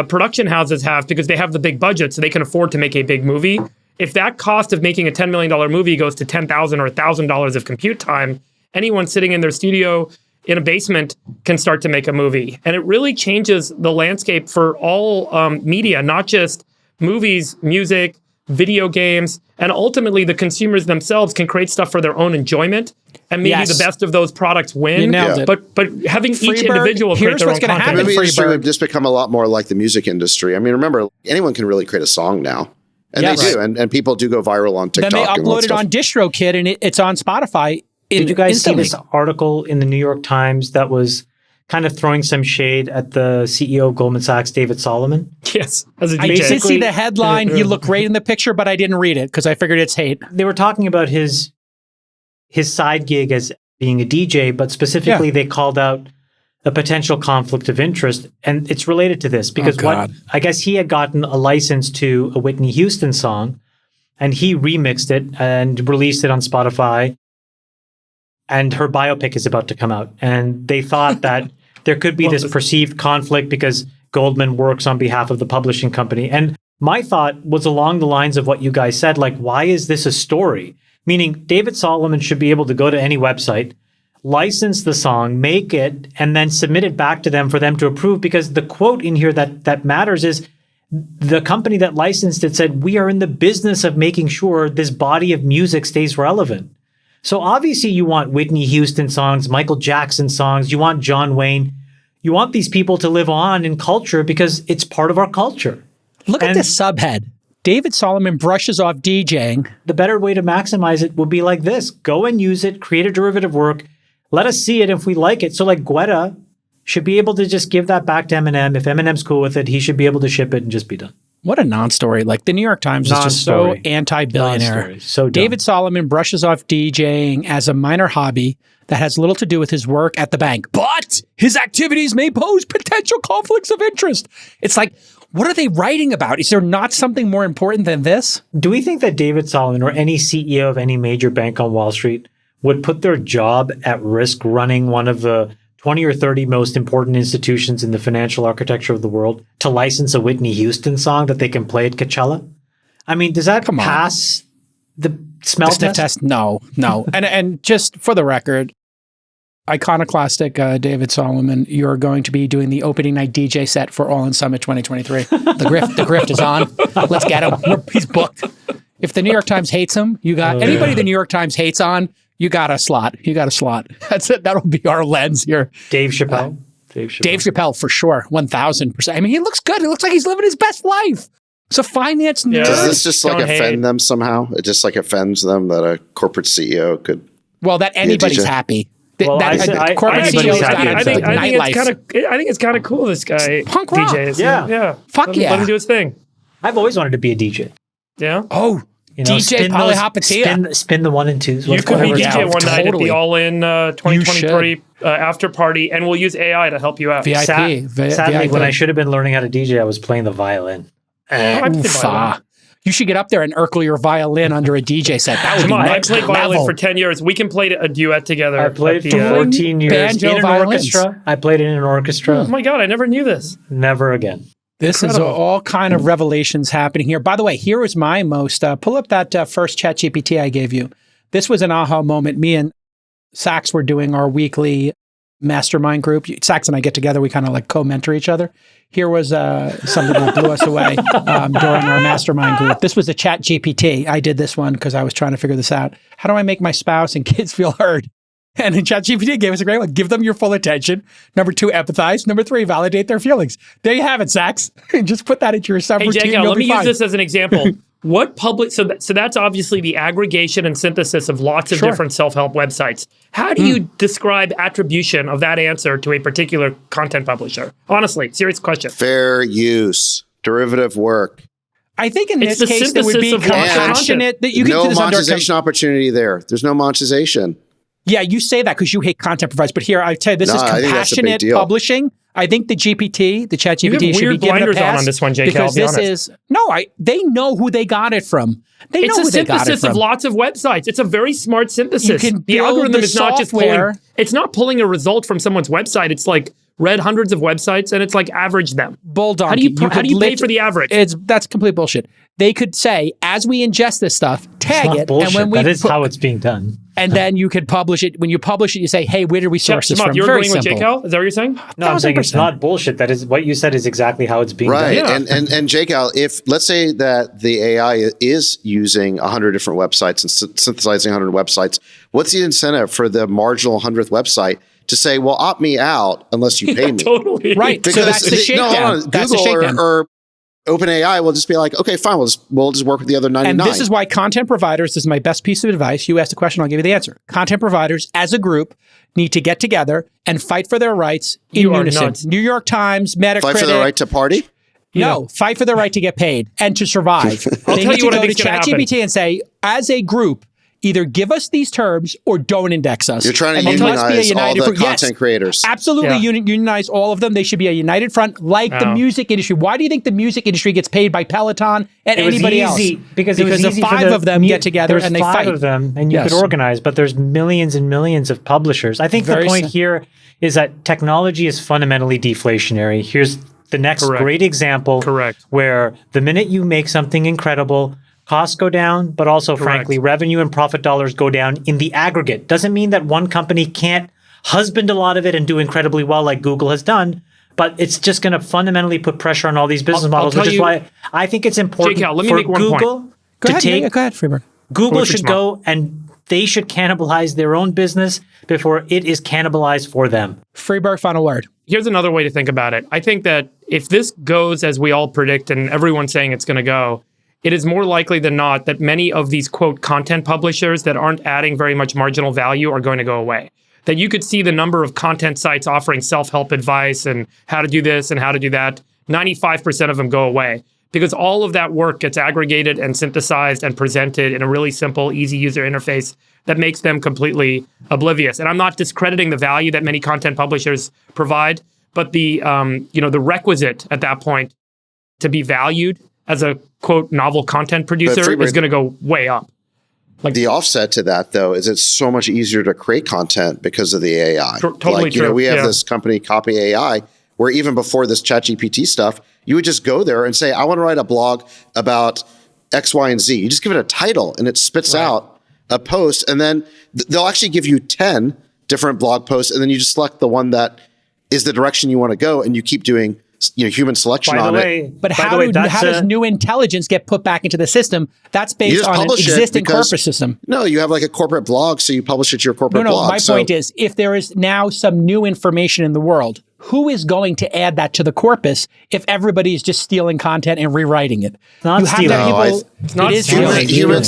production houses have because they have the big budget so they can afford to make a big movie. If that cost of making a $10 million movie goes to $10,000 or $1,000 of compute time, anyone sitting in their studio in a basement can start to make a movie. And it really changes the landscape for all media, not just movies, music, video games, and ultimately the consumers themselves can create stuff for their own enjoyment, and maybe the best of those products win. You nailed it. But having each individual create their own content. Maybe the industry would just become a lot more like the music industry. I mean, remember, anyone can really create a song now. And they do, and people do go viral on TikTok. Then they upload it on DistroKid, and it's on Spotify. Did you guys see this article in the New York Times that was kind of throwing some shade at the CEO of Goldman Sachs, David Solomon? Yes, as a DJ. I did see the headline. He looked great in the picture, but I didn't read it because I figured it's hate. They were talking about his side gig as being a DJ, but specifically they called out a potential conflict of interest. And it's related to this because I guess he had gotten a license to a Whitney Houston song and he remixed it and released it on Spotify. And her biopic is about to come out. And they thought that there could be this perceived conflict because Goldman works on behalf of the publishing company. And my thought was along the lines of what you guys said, like, why is this a story? Meaning David Solomon should be able to go to any website, license the song, make it, and then submit it back to them for them to approve. Because the quote in here that matters is the company that licensed it said, we are in the business of making sure this body of music stays relevant. So obviously you want Whitney Houston songs, Michael Jackson songs, you want John Wayne. You want these people to live on in culture because it's part of our culture. Look at this subhead. David Solomon brushes off DJing. The better way to maximize it would be like this. Go and use it, create a derivative work, let us see it if we like it. So like Guetta should be able to just give that back to Eminem. If Eminem's cool with it, he should be able to ship it and just be done. What a non-story. Like the New York Times is just so anti-billionaire. Non-story. So dumb. David Solomon brushes off DJing as a minor hobby that has little to do with his work at the bank, but his activities may pose potential conflicts of interest. It's like, what are they writing about? Is there not something more important than this? Do we think that David Solomon or any CEO of any major bank on Wall Street would put their job at risk running one of the 20 or 30 most important institutions in the financial architecture of the world to license a Whitney Houston song that they can play at Coachella? I mean, does that pass the smell test? No. and just for the record, iconoclastic David Solomon, you're going to be doing the opening night DJ set for All in Summit 2023. The grift is on. Let's get him. He's booked. If the New York Times hates him, you got anybody the New York Times hates on, you got a slot. That's it. That'll be our lens here. Dave Chappelle. Dave Chappelle for sure. 1000%. I mean, he looks good. It looks like he's living his best life. It's a finance nerd. Does this just like offend them somehow? It just like offends them that a corporate CEO could. Well, that anybody's happy. Well, I think it's kind of cool. This guy, punk rock. DJs. Yeah. Let him do his thing. I've always wanted to be a DJ. Yeah. Oh, DJ Polyhopatia. Spin the 1 and 2s. You could be DJ one night at the All In 2023 after party, and we'll use AI to help you out. VIP. Sadly, when I should have been learning how to DJ, I was playing the violin. You should get up there and Urkel your violin under a DJ set. That would be next I played violin level. for 10 years. We can play a duet together. I played for 14 years banjo in an orchestra. I played in an orchestra. Oh my God, I never knew this. Never again. This is all kind of revelations happening here. By the way, here was my most, pull up that first ChatGPT I gave you. This was an aha moment. Me and Sax were doing our weekly mastermind group. Sax and I get together. We kind of like co-mentor each other. Here was something that blew us away during our mastermind group. This was a ChatGPT. I did this one because I was trying to figure this out. How do I make my spouse and kids feel heard? And then ChatGPT gave us a great one. Give them your full attention. Number 2, empathize. Number 3, validate their feelings. There you have it, Sax. Just put that into your subroutine. Hey, Jack, let me use this as an example. So that's obviously the aggregation and synthesis of lots of different self-help websites. How do you describe attribution of that answer to a particular content publisher? Honestly, serious question. Fair use, derivative work. I think in this case, there would be compassionate. That you no monetization opportunity there. There's no monetization. Yeah, you say that because you hate content providers. But here, I tell you, this is compassionate publishing. I think the ChatGPT should be given a pass on this one, Jake. Because this is they know who they got it from. It's a synthesis of lots of websites. It's a very smart synthesis. The algorithm is not just pulling. It's not pulling a result from someone's website. It's like read hundreds of websites and it's like average them. Bull donkey. How do you pay for the average? That's complete bullshit. They could say, as we ingest this stuff, tag it, bullshit. and when that is how it's being done. And then you could publish it. When you publish it, you say, "Hey, where did we source this from?" You're Very agreeing with simple. Jake? Is that what you're saying? No, I'm saying it's not bullshit. That is what you said is exactly how it's being done. Right. And Jake, if let's say that the AI is using 100 different websites and synthesizing 100 websites, what's the incentive for the marginal 100th website to say, "Well, opt me out unless you pay me"? Totally. Right. Because so that's the shakedown. Google or OpenAI will just be like, okay, fine, we'll just work with the other 99. And this is why content providers, this is my best piece of advice. You asked a question, I'll give you the answer. Content providers, as a group, need to get together and fight for their rights in unison. New York Times, Metacritic. Fight for the right to party? No, fight for the right to get paid and to survive. I'll tell you what I think is to ChatGPT and say, as a group, either give us these terms or don't index us. You're trying to unionize all the content creators. Absolutely, unionize all of them. They should be a united front, like the music industry. Why do you think the music industry gets paid by Peloton and anybody else? Because the 5 of them get together and they fight. There's 5 of them, and you could organize, but there's millions and millions of publishers. I think the point here is that technology is fundamentally deflationary. Here's the next great example where the minute you make something incredible, costs go down, but also, frankly, revenue and profit dollars go down in the aggregate. Doesn't mean that one company can't husband a lot of it and do incredibly well like Google has done, but it's just going to fundamentally put pressure on all these business models, which is why I think it's important for Google to take... Go ahead, Freeberg. Google should go and they should cannibalize their own business before it is cannibalized for them. Freeberg, final word. here's another way to think about it. I think that if this goes as we all predict and everyone's saying it's going to go, it is more likely than not that many of these, quote, content publishers that aren't adding very much marginal value are going to go away. That you could see the number of content sites offering self-help advice and how to do this and how to do that, 95% of them go away because all of that work gets aggregated and synthesized and presented in a really simple, easy user interface that makes them completely oblivious. And I'm not discrediting the value that many content publishers provide, but the the requisite at that point to be valued as a, quote, novel content producer is going to go way up. Like the offset to that, though, is it's so much easier to create content because of the AI. Totally true. We have this company, Copy AI, where even before this ChatGPT stuff, you would just go there and say, I want to write a blog about X, Y, and Z. You just give it a title and it spits out a post. And then they'll actually give you 10 different blog posts. And then you just select the one that is the direction you want to go. And you keep doing human selection on it. But how does new intelligence get put back into the system? That's based on an existing corporate system. No, you have like a corporate blog, so you publish it to your corporate blog. My point is, if there is now some new information in the world, who is going to add that to the corpus if everybody is just stealing content and rewriting it? Humans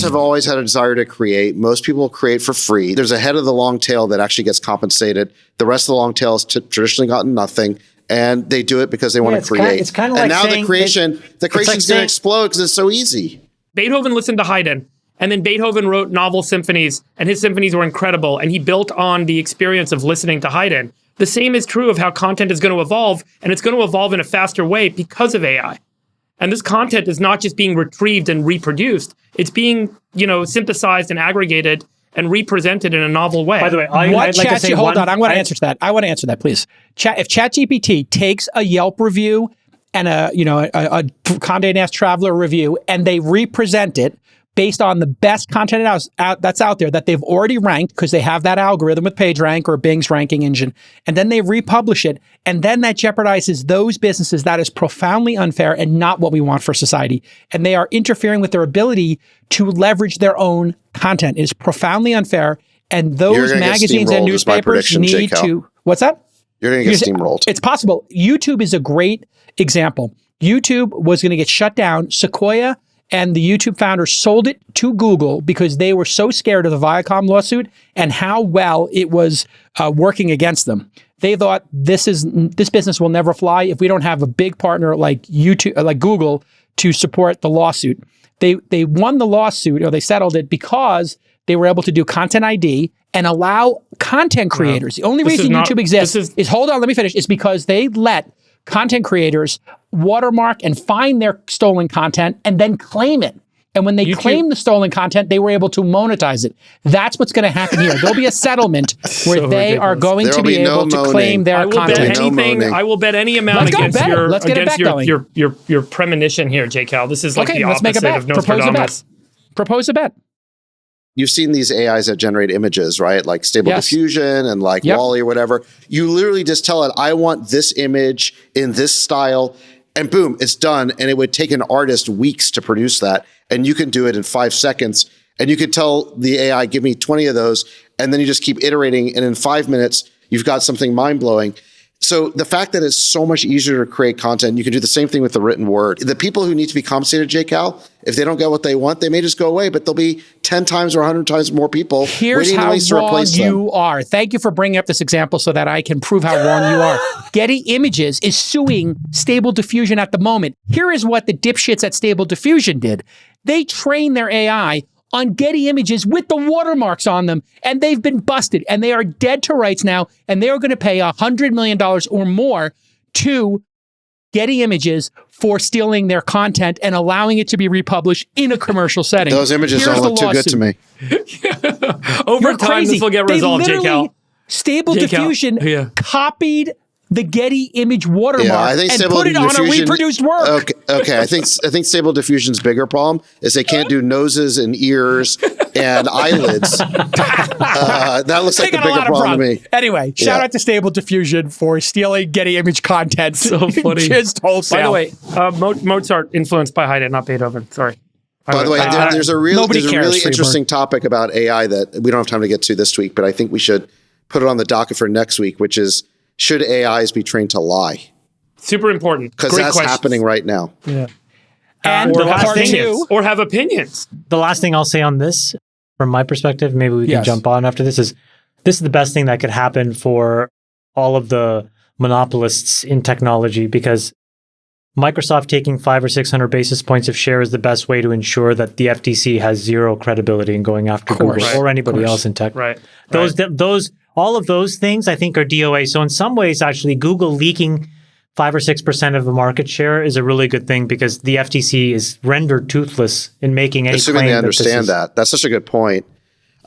have always had a desire to create. Most people create for free. There's a head of the long tail that actually gets compensated. The rest of the long tail has traditionally gotten nothing. And they do it because they want to create. It's kind of like now the creation's going to explode because it's so easy. Beethoven listened to Haydn, and then Beethoven wrote novel symphonies, and his symphonies were incredible, and he built on the experience of listening to Haydn. The same is true of how content is going to evolve, and it's going to evolve in a faster way because of AI. And this content is not just being retrieved and reproduced; it's being, synthesized and aggregated and represented in a novel way. By the way, I'd like to say hold on. I want to answer that. I want to answer that, please. If ChatGPT takes a Yelp review and a Condé Nast Traveler review, and they represent it based on the best content that's out there that they've already ranked because they have that algorithm with PageRank or Bing's ranking engine, and then they republish it, and then that jeopardizes those businesses, that is profoundly unfair and not what we want for society. And they are interfering with their ability to leverage their own content. It is profoundly unfair, and those magazines and newspapers need to... What's that? You're going to get steamrolled. It's possible. YouTube is a great example. YouTube was going to get shut down. Sequoia and the YouTube founders sold it to Google because they were so scared of the Viacom lawsuit and how well it was working against them. They thought this business will never fly if we don't have a big partner like YouTube, like Google, to support the lawsuit. They won the lawsuit, or they settled it, because they were able to do Content ID and allow content creators. The only reason YouTube exists is hold on, let me finish. Is because they let content creators watermark and find their stolen content and then claim it. And when they claim the stolen content, they were able to monetize it. That's what's going to happen here. There'll be a settlement where they are going to be able to claim their content. I will bet any amount against your premonition here, J. Cal. This is like the opposite of Nostradamus. Propose a bet. You've seen these AIs that generate images, right? Like Stable Diffusion and like Wall-E or whatever. You literally just tell it, I want this image in this style, and boom, it's done. And it would take an artist weeks to produce that. And you can do it in 5 seconds. And you could tell the AI, give me 20 of those. And then you just keep iterating. And in 5 minutes, you've got something mind-blowing. So the fact that it's so much easier to create content, you can do the same thing with the written word. The people who need to be compensated, J-Cal, if they don't get what they want, they may just go away, but there'll be 10 times or 100 times more people waiting in ways to replace them. Here's how wrong you are. Thank you for bringing up this example so that I can prove how wrong you are. Getty Images is suing Stable Diffusion at the moment. Here is what the dipshits at Stable Diffusion did. They trained their AI on Getty Images with the watermarks on them, and they've been busted, and they are dead to rights now, and they are going to pay $100 million or more to Getty Images for stealing their content and allowing it to be republished in a commercial setting. Those images don't look too good to me. Over time, this will get resolved, J-Cal. Stable Diffusion copied the Getty image watermark and put it on a reproduced work. Okay. I think Stable Diffusion's bigger problem is they can't do noses and ears and eyelids. That looks like the bigger problem to me. Anyway, shout out to Stable Diffusion for stealing Getty image content. So funny. Just wholesale. By the way, Mozart influenced by Haydn, not Beethoven. Sorry. By the way, there's a really interesting topic about AI that we don't have time to get to this week, but I think we should put it on the docket for next week, which is should AIs be trained to lie? Super important. Because that's happening right now. Yeah. And or have opinions. The last thing I'll say on this, from my perspective, maybe we can jump on after this is the best thing that could happen for all of the monopolists in technology, because Microsoft taking 500 or 600 basis points of share is the best way to ensure that the FTC has zero credibility in going after Google or anybody else in tech. Right. All of those things I think are DOA. So in some ways, actually, Google leaking 5 or 6% of the market share is a really good thing, because the FTC is rendered toothless in making any assuming claim they understand that. That's such a good point.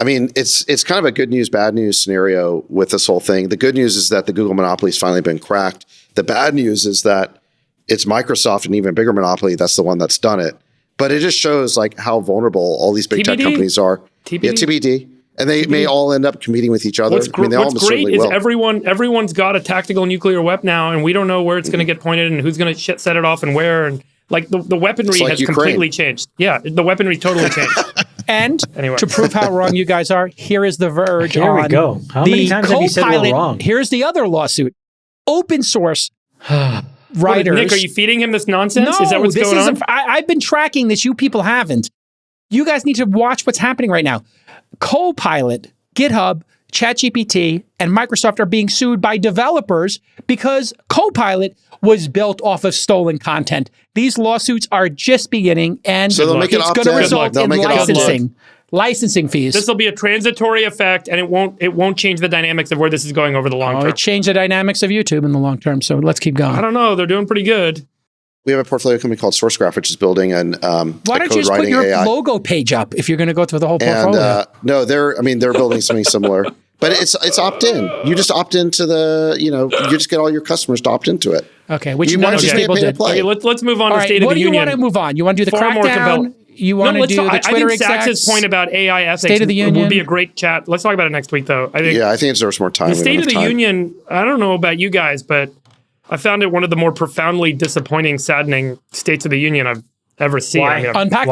I mean, it's kind of a good news, bad news scenario with this whole thing. The good news is that the Google monopoly has finally been cracked. The bad news is that it's Microsoft, an even bigger monopoly. That's the one that's done it. But it just shows like how vulnerable all these big tech companies are. TBD. Yeah, TBD. And they may all end up competing with each other. What's great is everyone's got a tactical nuclear weapon now, and we don't know where it's going to get pointed and who's going to set it off and where. And like the weaponry has completely changed. Yeah, the weaponry totally changed. And to prove how wrong you guys are, here is the Verge. Here we go. How many times have you said we're wrong? Here's the other lawsuit. Open source writers. Nick, are you feeding him this nonsense? No, is that what's going on? I've been tracking this. You people haven't. You guys need to watch what's happening right now. Copilot, GitHub, ChatGPT, and Microsoft are being sued by developers because Copilot was built off of stolen content. These lawsuits are just beginning, and so it's going to result in licensing fees. This will be a transitory effect, and it won't change the dynamics of where this is going over the long term. It changed the dynamics of YouTube in the long term, so let's keep going. I don't know. They're doing pretty good. We have a portfolio company called SourceGraph, which is building Why don't you just put your AI. Logo page up if you're going to go through the whole portfolio? And no, they're building something similar, but it's opt-in. You just opt into you just get all your customers to opt into it. Okay, which none of these people did. Okay, let's move on to State of the Union. What do you want to move on? You want to do the crackdown? You want to do the Twitter execs? I think Sachs's point about AI ethics State of the Union would be a great chat. Let's talk about it next week, though. I think it deserves more time. The State of the Union, I don't know about you guys, but I found it one of the more profoundly disappointing, saddening States of the Union I've ever seen. Why? Unpack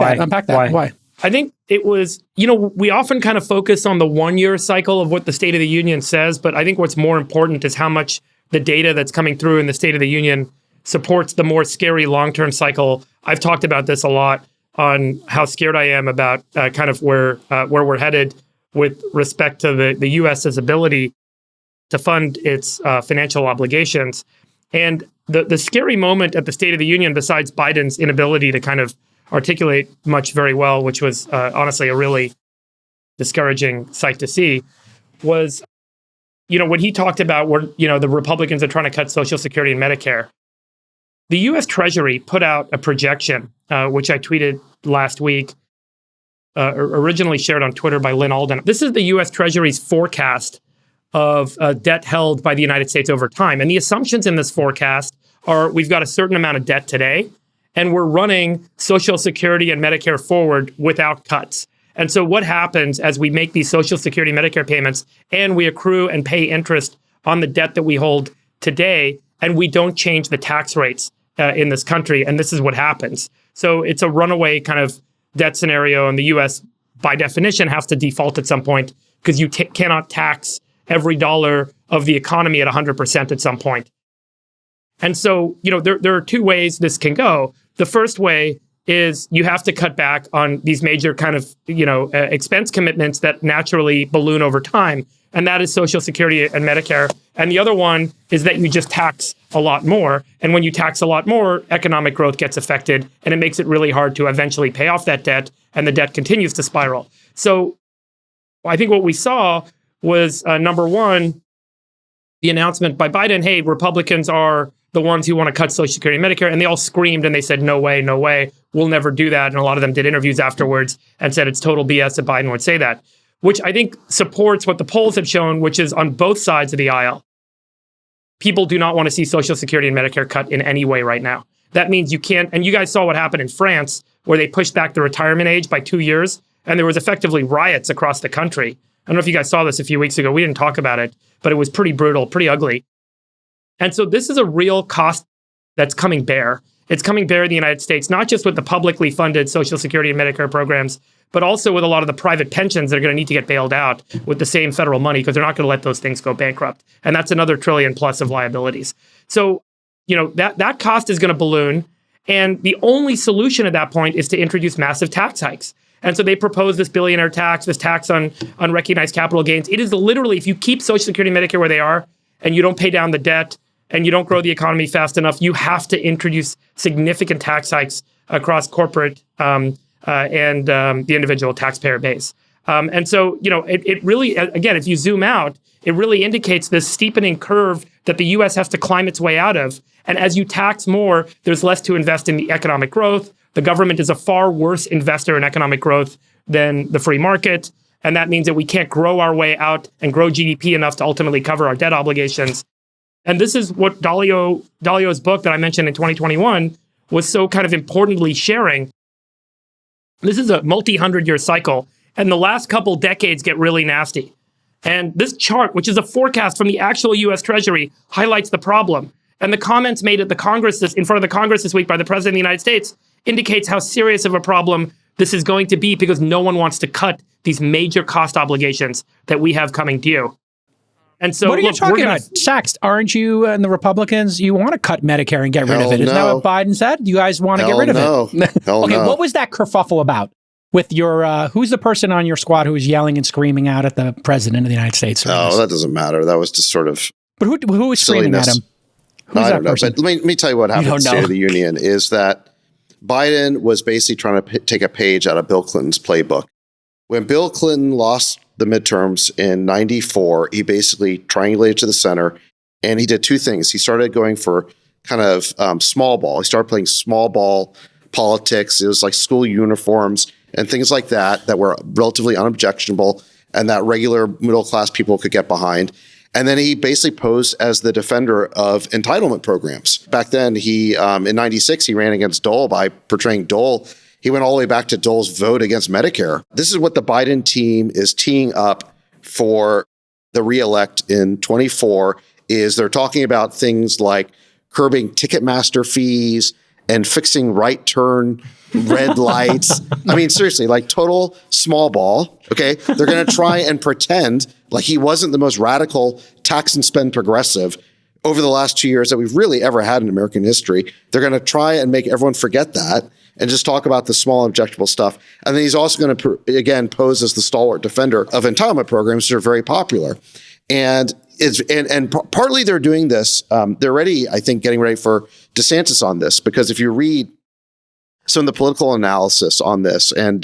that. Why? I think it was, we often kind of focus on the 1-year cycle of what the State of the Union says, but I think what's more important is how much the data that's coming through in the State of the Union supports the more scary long-term cycle. I've talked about this a lot on how scared I am about kind of where we're headed with respect to the U.S.'s ability to fund its financial obligations. And the scary moment at the State of the Union, besides Biden's inability to kind of articulate much very well, which was honestly a really discouraging sight to see, was, when he talked about where, the Republicans are trying to cut Social Security and Medicare. The U.S. Treasury put out a projection, which I tweeted last week, originally shared on Twitter by Lynn Alden. This is the U.S. Treasury's forecast of debt held by the United States over time. And the assumptions in this forecast are we've got a certain amount of debt today, and we're running Social Security and Medicare forward without cuts. And so what happens as we make these Social Security and Medicare payments and we accrue and pay interest on the debt that we hold today, and we don't change the tax rates in this country, and this is what happens. So it's a runaway kind of debt scenario, and the U.S., by definition, has to default at some point because you cannot tax every dollar of the economy at 100% at some point. And so, there are two ways this can go. The first way is you have to cut back on these major kind of, expense commitments that naturally balloon over time. And that is Social Security and Medicare. And the other one is that you just tax a lot more. And when you tax a lot more, economic growth gets affected, and it makes it really hard to eventually pay off that debt, and the debt continues to spiral. So I think what we saw was, number one, the announcement by Biden, hey, Republicans are the ones who want to cut Social Security and Medicare, and they all screamed and they said, no way, we'll never do that. And a lot of them did interviews afterwards and said it's total BS that Biden would say that, which I think supports what the polls have shown, which is on both sides of the aisle. People do not want to see Social Security and Medicare cut in any way right now. That means you can't, and you guys saw what happened in France, where they pushed back the retirement age by 2 years, and there was effectively riots across the country. I don't know if you guys saw this a few weeks ago. We didn't talk about it, but it was pretty brutal, pretty ugly. And so this is a real cost that's coming bare. It's coming bare in the United States, not just with the publicly funded Social Security and Medicare programs, but also with a lot of the private pensions that are going to need to get bailed out with the same federal money because they're not going to let those things go bankrupt. And that's another $1 trillion plus of liabilities. So, that cost is going to balloon. And the only solution at that point is to introduce massive tax hikes. And so they propose this billionaire tax, this tax on unrecognized capital gains. It is literally, if you keep Social Security and Medicare where they are, and you don't pay down the debt, and you don't grow the economy fast enough, you have to introduce significant tax hikes across corporate and the individual taxpayer base. And so, it really, again, if you zoom out, it really indicates this steepening curve that the U.S. has to climb its way out of. And as you tax more, there's less to invest in the economic growth. The government is a far worse investor in economic growth than the free market. And that means that we can't grow our way out and grow GDP enough to ultimately cover our debt obligations. And this is what Dalio's book that I mentioned in 2021 was so kind of importantly sharing. This is a multi-100-year cycle, and the last couple decades get really nasty. And this chart, which is a forecast from the actual U.S. Treasury, highlights the problem. And the comments made at the Congress, in front of the Congress this week by the President of the United States, indicates how serious of a problem this is going to be because no one wants to cut these major cost obligations that we have coming due. And so, what are you talking about? Sachs, aren't you and the Republicans, you want to cut Medicare and get rid of it? Isn't that what Biden said? You guys want to get rid of it? Okay, what was that kerfuffle about with your, who's the person on your squad who was yelling and screaming out at the President of the United States? Oh, that doesn't matter. That was just sort of But who was screaming at him? I don't know. But let me tell you what happened in the State of the Union is that Biden was basically trying to take a page out of Bill Clinton's playbook. When Bill Clinton lost the midterms in 94, he basically triangulated to the center, and he did two things. He started going for kind of small ball. He started playing small ball politics. It was like school uniforms and things like that were relatively unobjectionable and that regular middle-class people could get behind. And then he basically posed as the defender of entitlement programs. Back then, he in 96, he ran against Dole by portraying Dole. He went all the way back to Dole's vote against Medicare. This is what the Biden team is teeing up for the reelect in 24, is they're talking about things like curbing Ticketmaster fees and fixing right turn red lights. I mean, seriously, like total small ball. Okay. They're going to try and pretend like he wasn't the most radical tax and spend progressive over the last 2 years that we've really ever had in American history. They're going to try and make everyone forget that and just talk about the small objectionable stuff. And then he's also going to, again, pose as the stalwart defender of entitlement programs that are very popular. And partly they're doing this. They're already, I think, getting ready for DeSantis on this, because if you read some of the political analysis on this, and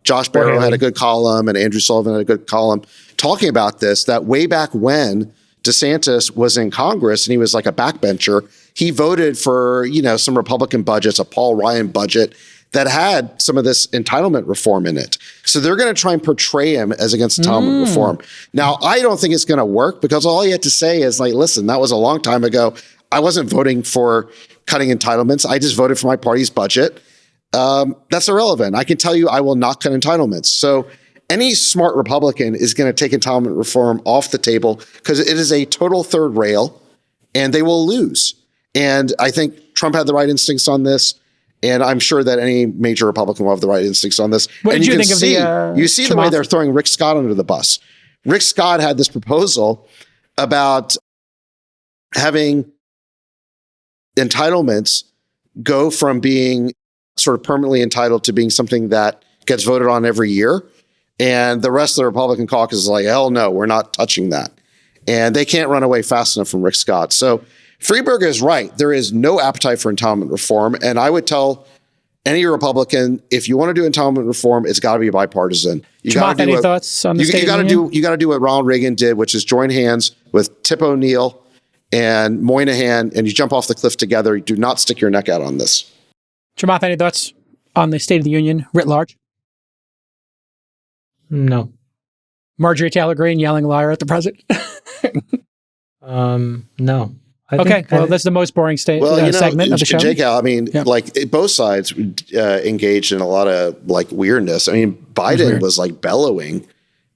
Josh Barrow had a good column and Andrew Sullivan had a good column talking about this, that way back when DeSantis was in Congress and he was like a backbencher, he voted for, some Republican budgets, a Paul Ryan budget that had some of this entitlement reform in it. So they're going to try and portray him as against entitlement reform. Now, I don't think it's going to work, because all you have to say is like, listen, that was a long time ago. I wasn't voting for cutting entitlements. I just voted for my party's budget. That's irrelevant. I can tell you I will not cut entitlements. So any smart Republican is going to take entitlement reform off the table, because it is a total third rail and they will lose. And I think Trump had the right instincts on this. And I'm sure that any major Republican will have the right instincts on this. What and did you think see, of you see the way they're throwing Rick Scott under the bus. Rick Scott had this proposal about having entitlements go from being sort of permanently entitled to being something that gets voted on every year. And the rest of the Republican caucus is like, hell no, we're not touching that. And they can't run away fast enough from Rick Scott. So Freeberg is right. There is no appetite for entitlement reform. And I would tell any Republican, if you want to do entitlement reform, it's got to be bipartisan. You got to do any thoughts on the you got to do what Ronald Reagan did, which is join hands with Tip O'Neill and Moynihan, and you jump off the cliff together. You do not stick your neck out on this. Chamath, any thoughts on the State of the Union writ large? No. Marjorie Taylor Greene yelling liar at the president? No. That's the most boring segment of the show. Jake, I mean, both sides engaged in a lot of weirdness. I mean, Biden was bellowing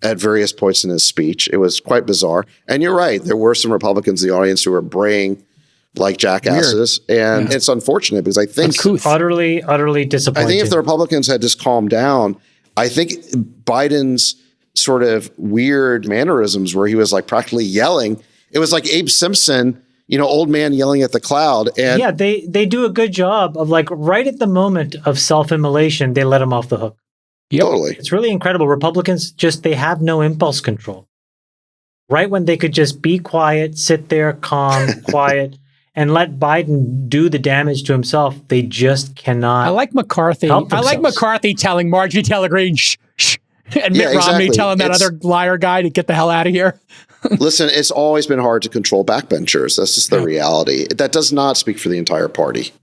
at various points in his speech. It was quite bizarre. And you're right. There were some Republicans in the audience who were braying like jackasses. And it's unfortunate, because I think utterly disappointing. I think if the Republicans had just calmed down, I think Biden's sort of weird mannerisms where he was like practically yelling, it was like Abe Simpson, old man yelling at the cloud. And yeah, they do a good job of like right at the moment of self-immolation, they let him off the hook. Yep. Totally. It's really incredible. Republicans they have no impulse control. Right when they could just be quiet, sit there, calm, quiet, and let Biden do the damage to himself, they just cannot. I like McCarthy. I like McCarthy telling Marjorie Taylor Greene, shh, shh, and Mitt Romney telling that other liar guy to get the hell out of here. Listen, it's always been hard to control backbenchers. That's just the reality. That does not speak for the entire party.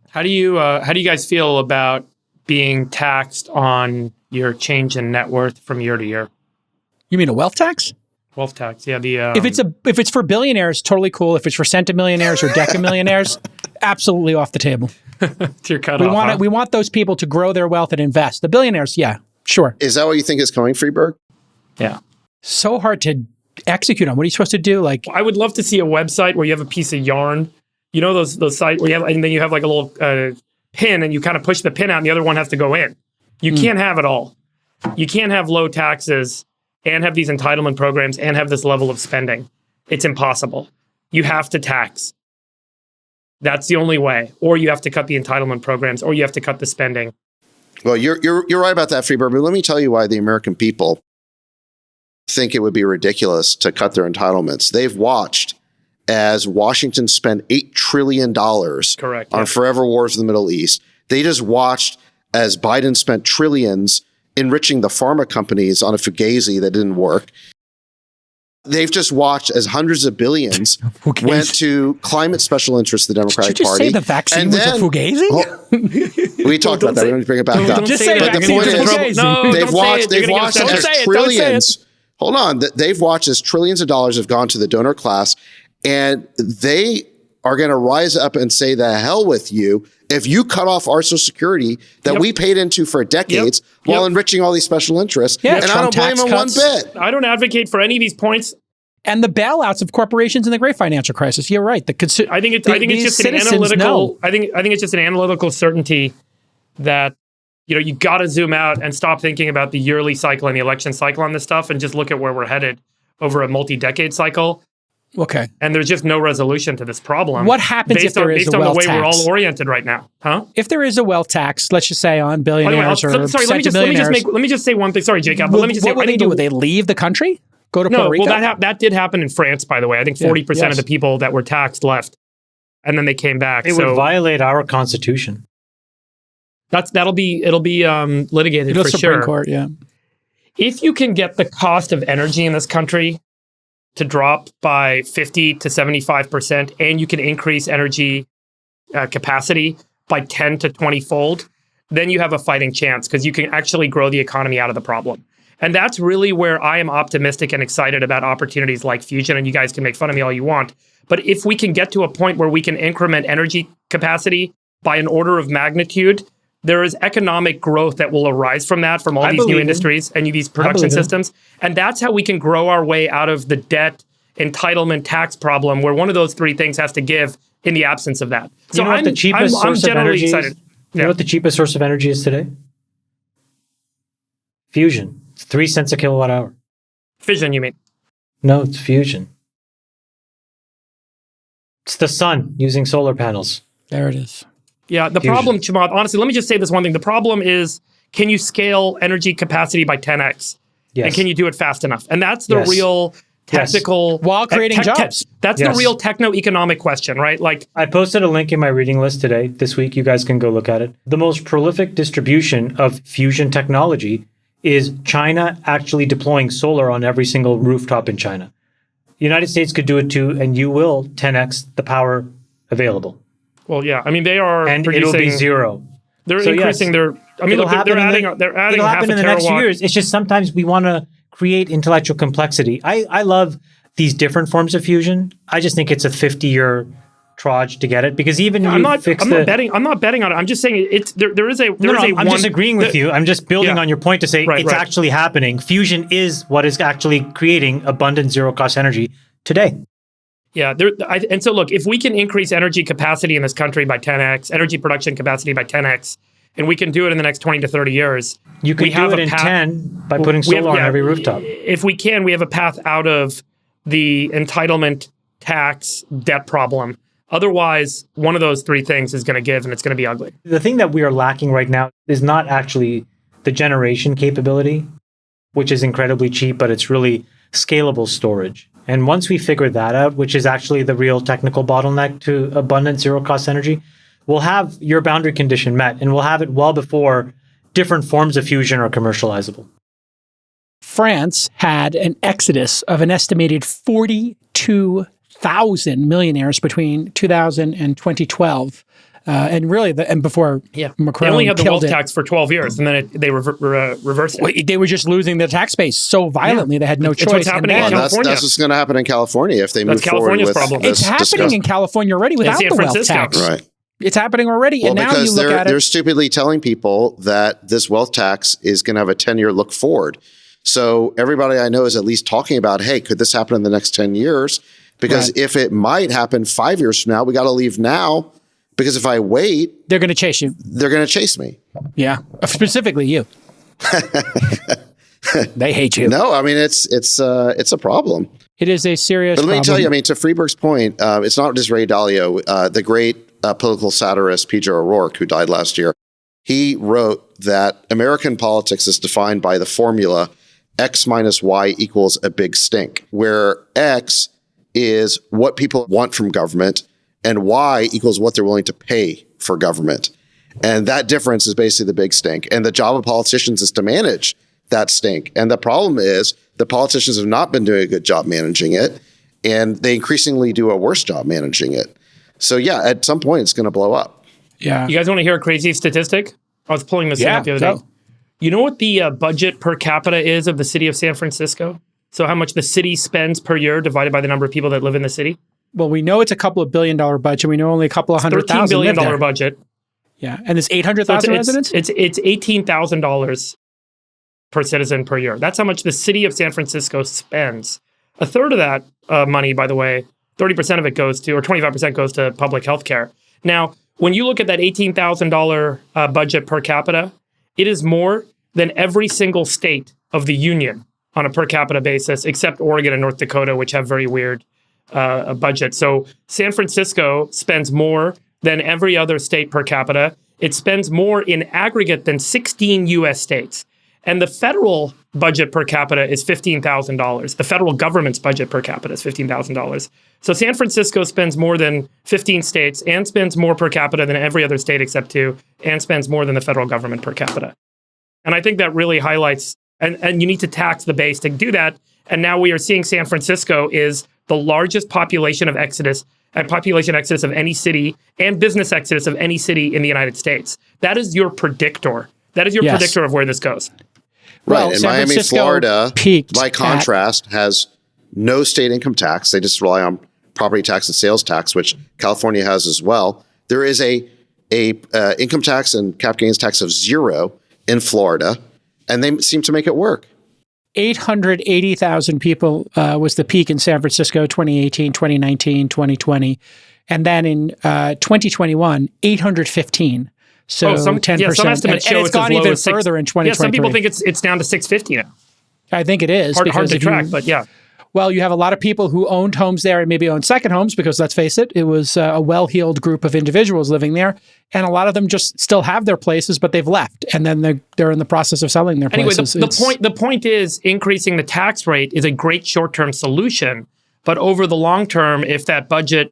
How do you guys feel about being taxed on your change in net worth from year to year? You mean a wealth tax? Wealth tax, yeah. If it's for billionaires, totally cool. If it's for centimillionaires or decamillionaires, absolutely off the table. You're cut off. We want those people to grow their wealth and invest. The billionaires, yeah, sure. Is that what you think is coming, Freeberg? Yeah. So hard to execute on. What are you supposed to do? Like, I would love to see a website where you have a piece of yarn. You know those sites where you have, and then you have like a little pin, and you kind of push the pin out, and the other one has to go in. You can't have it all. You can't have low taxes and have these entitlement programs and have this level of spending. It's impossible. You have to tax. That's the only way. Or you have to cut the entitlement programs, or you have to cut the spending. Well, you're right about that, Freeberg, but let me tell you why the American people think it would be ridiculous to cut their entitlements. They've watched as Washington spent $8 trillion on forever wars in the Middle East. They just watched as Biden spent trillions enriching the pharma companies on a fugazi that didn't work. They've just watched as hundreds of billions went to climate special interests of the Democratic Did you just Party. say the vaccine was a fugazi? Well, we talked about that. We don't need to bring it back up. Just say but the point is, they've watched as trillions. Hold on. They've watched as trillions of dollars have gone to the donor class, and they are going to rise up and say, the hell with you. If you cut off our Social Security that we paid into for decades while enriching all these special interests, and I don't blame them one bit. I don't advocate for any of these points. And the bailouts of corporations in the great financial crisis. You're right. I think it's just an analytical. I think it's just an analytical certainty that you got to zoom out and stop thinking about the yearly cycle and the election cycle on this stuff, and just look at where we're headed over a multi-decade cycle. Okay. And there's just no resolution to this problem. What happens if there is a wealth tax? Based on the way we're all oriented right now, huh? If there is a wealth tax, let's just say on billionaires or centimillionaires. Let me just say one thing. Sorry, Jacob, but let me just say. What would they do? Would they leave the country? Go to Puerto Rico? Well, that did happen in France, by the way. I think 40% of the people that were taxed left, and then they came back. It would violate our Constitution. It'll be litigated for Supreme sure. Court, yeah. If you can get the cost of energy in this country to drop by 50 to 75%, and you can increase energy capacity by 10 to 20 fold, then you have a fighting chance because you can actually grow the economy out of the problem. And that's really where I am optimistic and excited about opportunities like fusion, and you guys can make fun of me all you want. But if we can get to a point where we can increment energy capacity by an order of magnitude, there is economic growth that will arise from that, from all these new industries and these production systems. And that's how we can grow our way out of the debt, entitlement, tax problem, where one of those three things has to give in the absence of that. So you know what the cheapest source of energy is? You know what the cheapest source of energy is today? Fusion. It's 3 cents a kilowatt hour. Fission, you mean? No, it's fusion. It's the sun using solar panels. There it is. Yeah, the problem, Chamath, honestly, let me just say this one thing. The problem is, can you scale energy capacity by 10x? Yes. And can you do it fast enough? And that's the real technical... While creating jobs. That's the real techno-economic question, right? Like, I posted a link in my reading list today, this week. You guys can go look at it. The most prolific distribution of fusion technology is China actually deploying solar on every single rooftop in China. The United States could do it too, and you will 10x the power available. Well, yeah. I mean, they are and producing... it'll be zero. They're increasing their... I mean, look, they're adding it'll half happen in the next few years. It's just sometimes we want to create intellectual complexity. I love these different forms of fusion. I just think it's a 50-year trudge to get it, because even I'm not betting on it. I'm just saying I'm just agreeing with you. I'm just building on your point to say it's actually happening. Fusion is what is actually creating abundant zero-cost energy today. Yeah, and so look, if we can increase energy capacity in this country by 10x, energy production capacity by 10x, and we can do it in the next 20 to 30 years. You can do it in 10 by putting solar on every rooftop. If we can, we have a path out of the entitlement tax debt problem. Otherwise, one of those three things is going to give, and it's going to be ugly. The thing that we are lacking right now is not actually the generation capability, which is incredibly cheap, but it's really scalable storage. And once we figure that out, which is actually the real technical bottleneck to abundant zero-cost energy, we'll have your boundary condition met, and we'll have it well before different forms of fusion are commercializable. France had an exodus of an estimated 42,000 millionaires between 2000 and 2012. And really, before Macron they only had the wealth it. tax for 12 years, and then they reversed it. They were just losing the tax base so violently they had no choice. What's happening in California. That's what's going to happen in California if they move forward with problem. It's happening in California already without the wealth tax. Right. It's happening already, well, and now because you look at it. They're stupidly telling people that this wealth tax is going to have a 10-year look forward. So everybody I know is at least talking about, hey, could this happen in the next 10 years? Because if it might happen 5 years from now, we got to leave now. Because if I wait, they're going to chase you. They're going to chase me. Yeah, specifically you. They hate you. No, I mean it's a problem. It is a serious. But let me problem. tell you, I mean, to Freeberg's point, it's not just Ray Dalio. The great political satirist P.J. O'Rourke, who died last year, he wrote that American politics is defined by the formula X minus Y equals a big stink, where X is what people want from government, and Y equals what they're willing to pay for government. And that difference is basically the big stink. And the job of politicians is to manage that stink. And the problem is the politicians have not been doing a good job managing it, and they increasingly do a worse job managing it. So yeah, at some point it's going to blow up. Yeah. You guys want to hear a crazy statistic? I was pulling this up the other day. You know what the budget per capita is of the city of San Francisco? So how much the city spends per year divided by the number of people that live in the city? Well, we know it's a couple of $1 billion budget. We know only a couple of $100,000 $13 billion budget. Yeah, and there's 800,000 residents? It's $18,000 per citizen per year. That's how much the city of San Francisco spends. A third of that money, by the way, 30% of it goes to, or 25% goes to public health care. Now, when you look at that $18,000 budget per capita, it is more than every single state of the union on a per capita basis, except Oregon and North Dakota, which have very weird budget. So San Francisco spends more than every other state per capita. It spends more in aggregate than 16 U.S. states. And the federal budget per capita is $15,000. The federal government's budget per capita is $15,000. So San Francisco spends more than 15 states and spends more per capita than every other state except 2, and spends more than the federal government per capita. And I think that really highlights, and you need to tax the base to do that. And now we are seeing San Francisco is the largest population exodus of any city and business exodus of any city in the United States. That is your predictor. That is your predictor of where this goes. Right. Well, and San Miami, Francisco Florida, peaked by contrast, has no state income tax. They just rely on property tax and sales tax, which California has as well. There is a income tax and cap gains tax of 0 in Florida, and they seem to make it work. 880,000 people was the peak in San Francisco, 2018, 2019, 2020. And then in 2021, 815. So 10%. Yeah, some estimates show it's gone even further in 2023. Yeah, some people think it's down to 650 now. I think it is. Hard to track, but yeah. Well, you have a lot of people who owned homes there and maybe owned second homes because, let's face it, it was a well-heeled group of individuals living there. And a lot of them just still have their places, but they've left. And then they're in the process of selling their places. Anyway, the point is increasing the tax rate is a great short-term solution. But over the long term, if that budget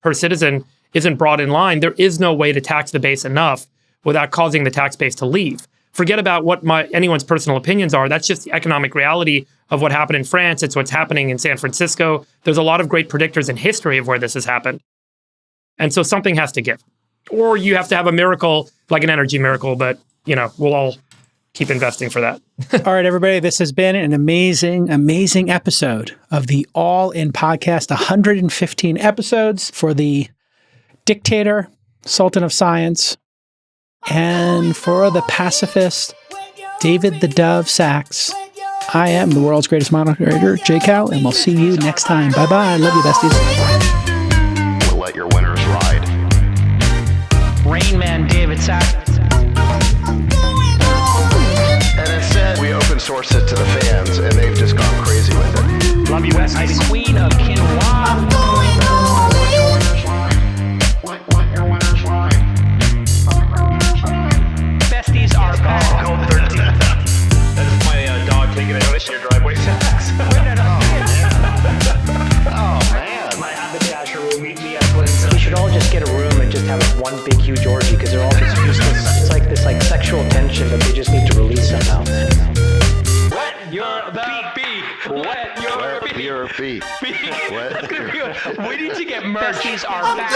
per citizen isn't brought in line, there is no way to tax the base enough without causing the tax base to leave. Forget about what anyone's personal opinions are. That's just the economic reality of what happened in France. It's what's happening in San Francisco. There's a lot of great predictors in history of where this has happened. And so something has to give. Or you have to have a miracle, like an energy miracle, but, we'll all keep investing for that. All right, everybody, this has been an amazing, amazing episode of the All In Podcast, 115 episodes for the dictator, Sultan of Science, and for the pacifist, David the Dove Sachs. I am the world's greatest moderator, J. Cal, and we'll see you next time. Bye-bye. Love you, besties. We'll let your winners ride. Rain Man David Sachs. source it to the fans, and they've just gone crazy with it. Love you, Bestie. The queen of quinoa. Besties are back. Gold 13. That is my dog taking a notice in your driveway. Oh, man. My haberdasher will meet me at Flynn's. We should all just get a room and just have one big, huge orgy because they're all just useless. It's like this sexual tension that they just need to release somehow. Wet your beak. Wet your beak. Wet your beak. We need to get merch. Besties are back.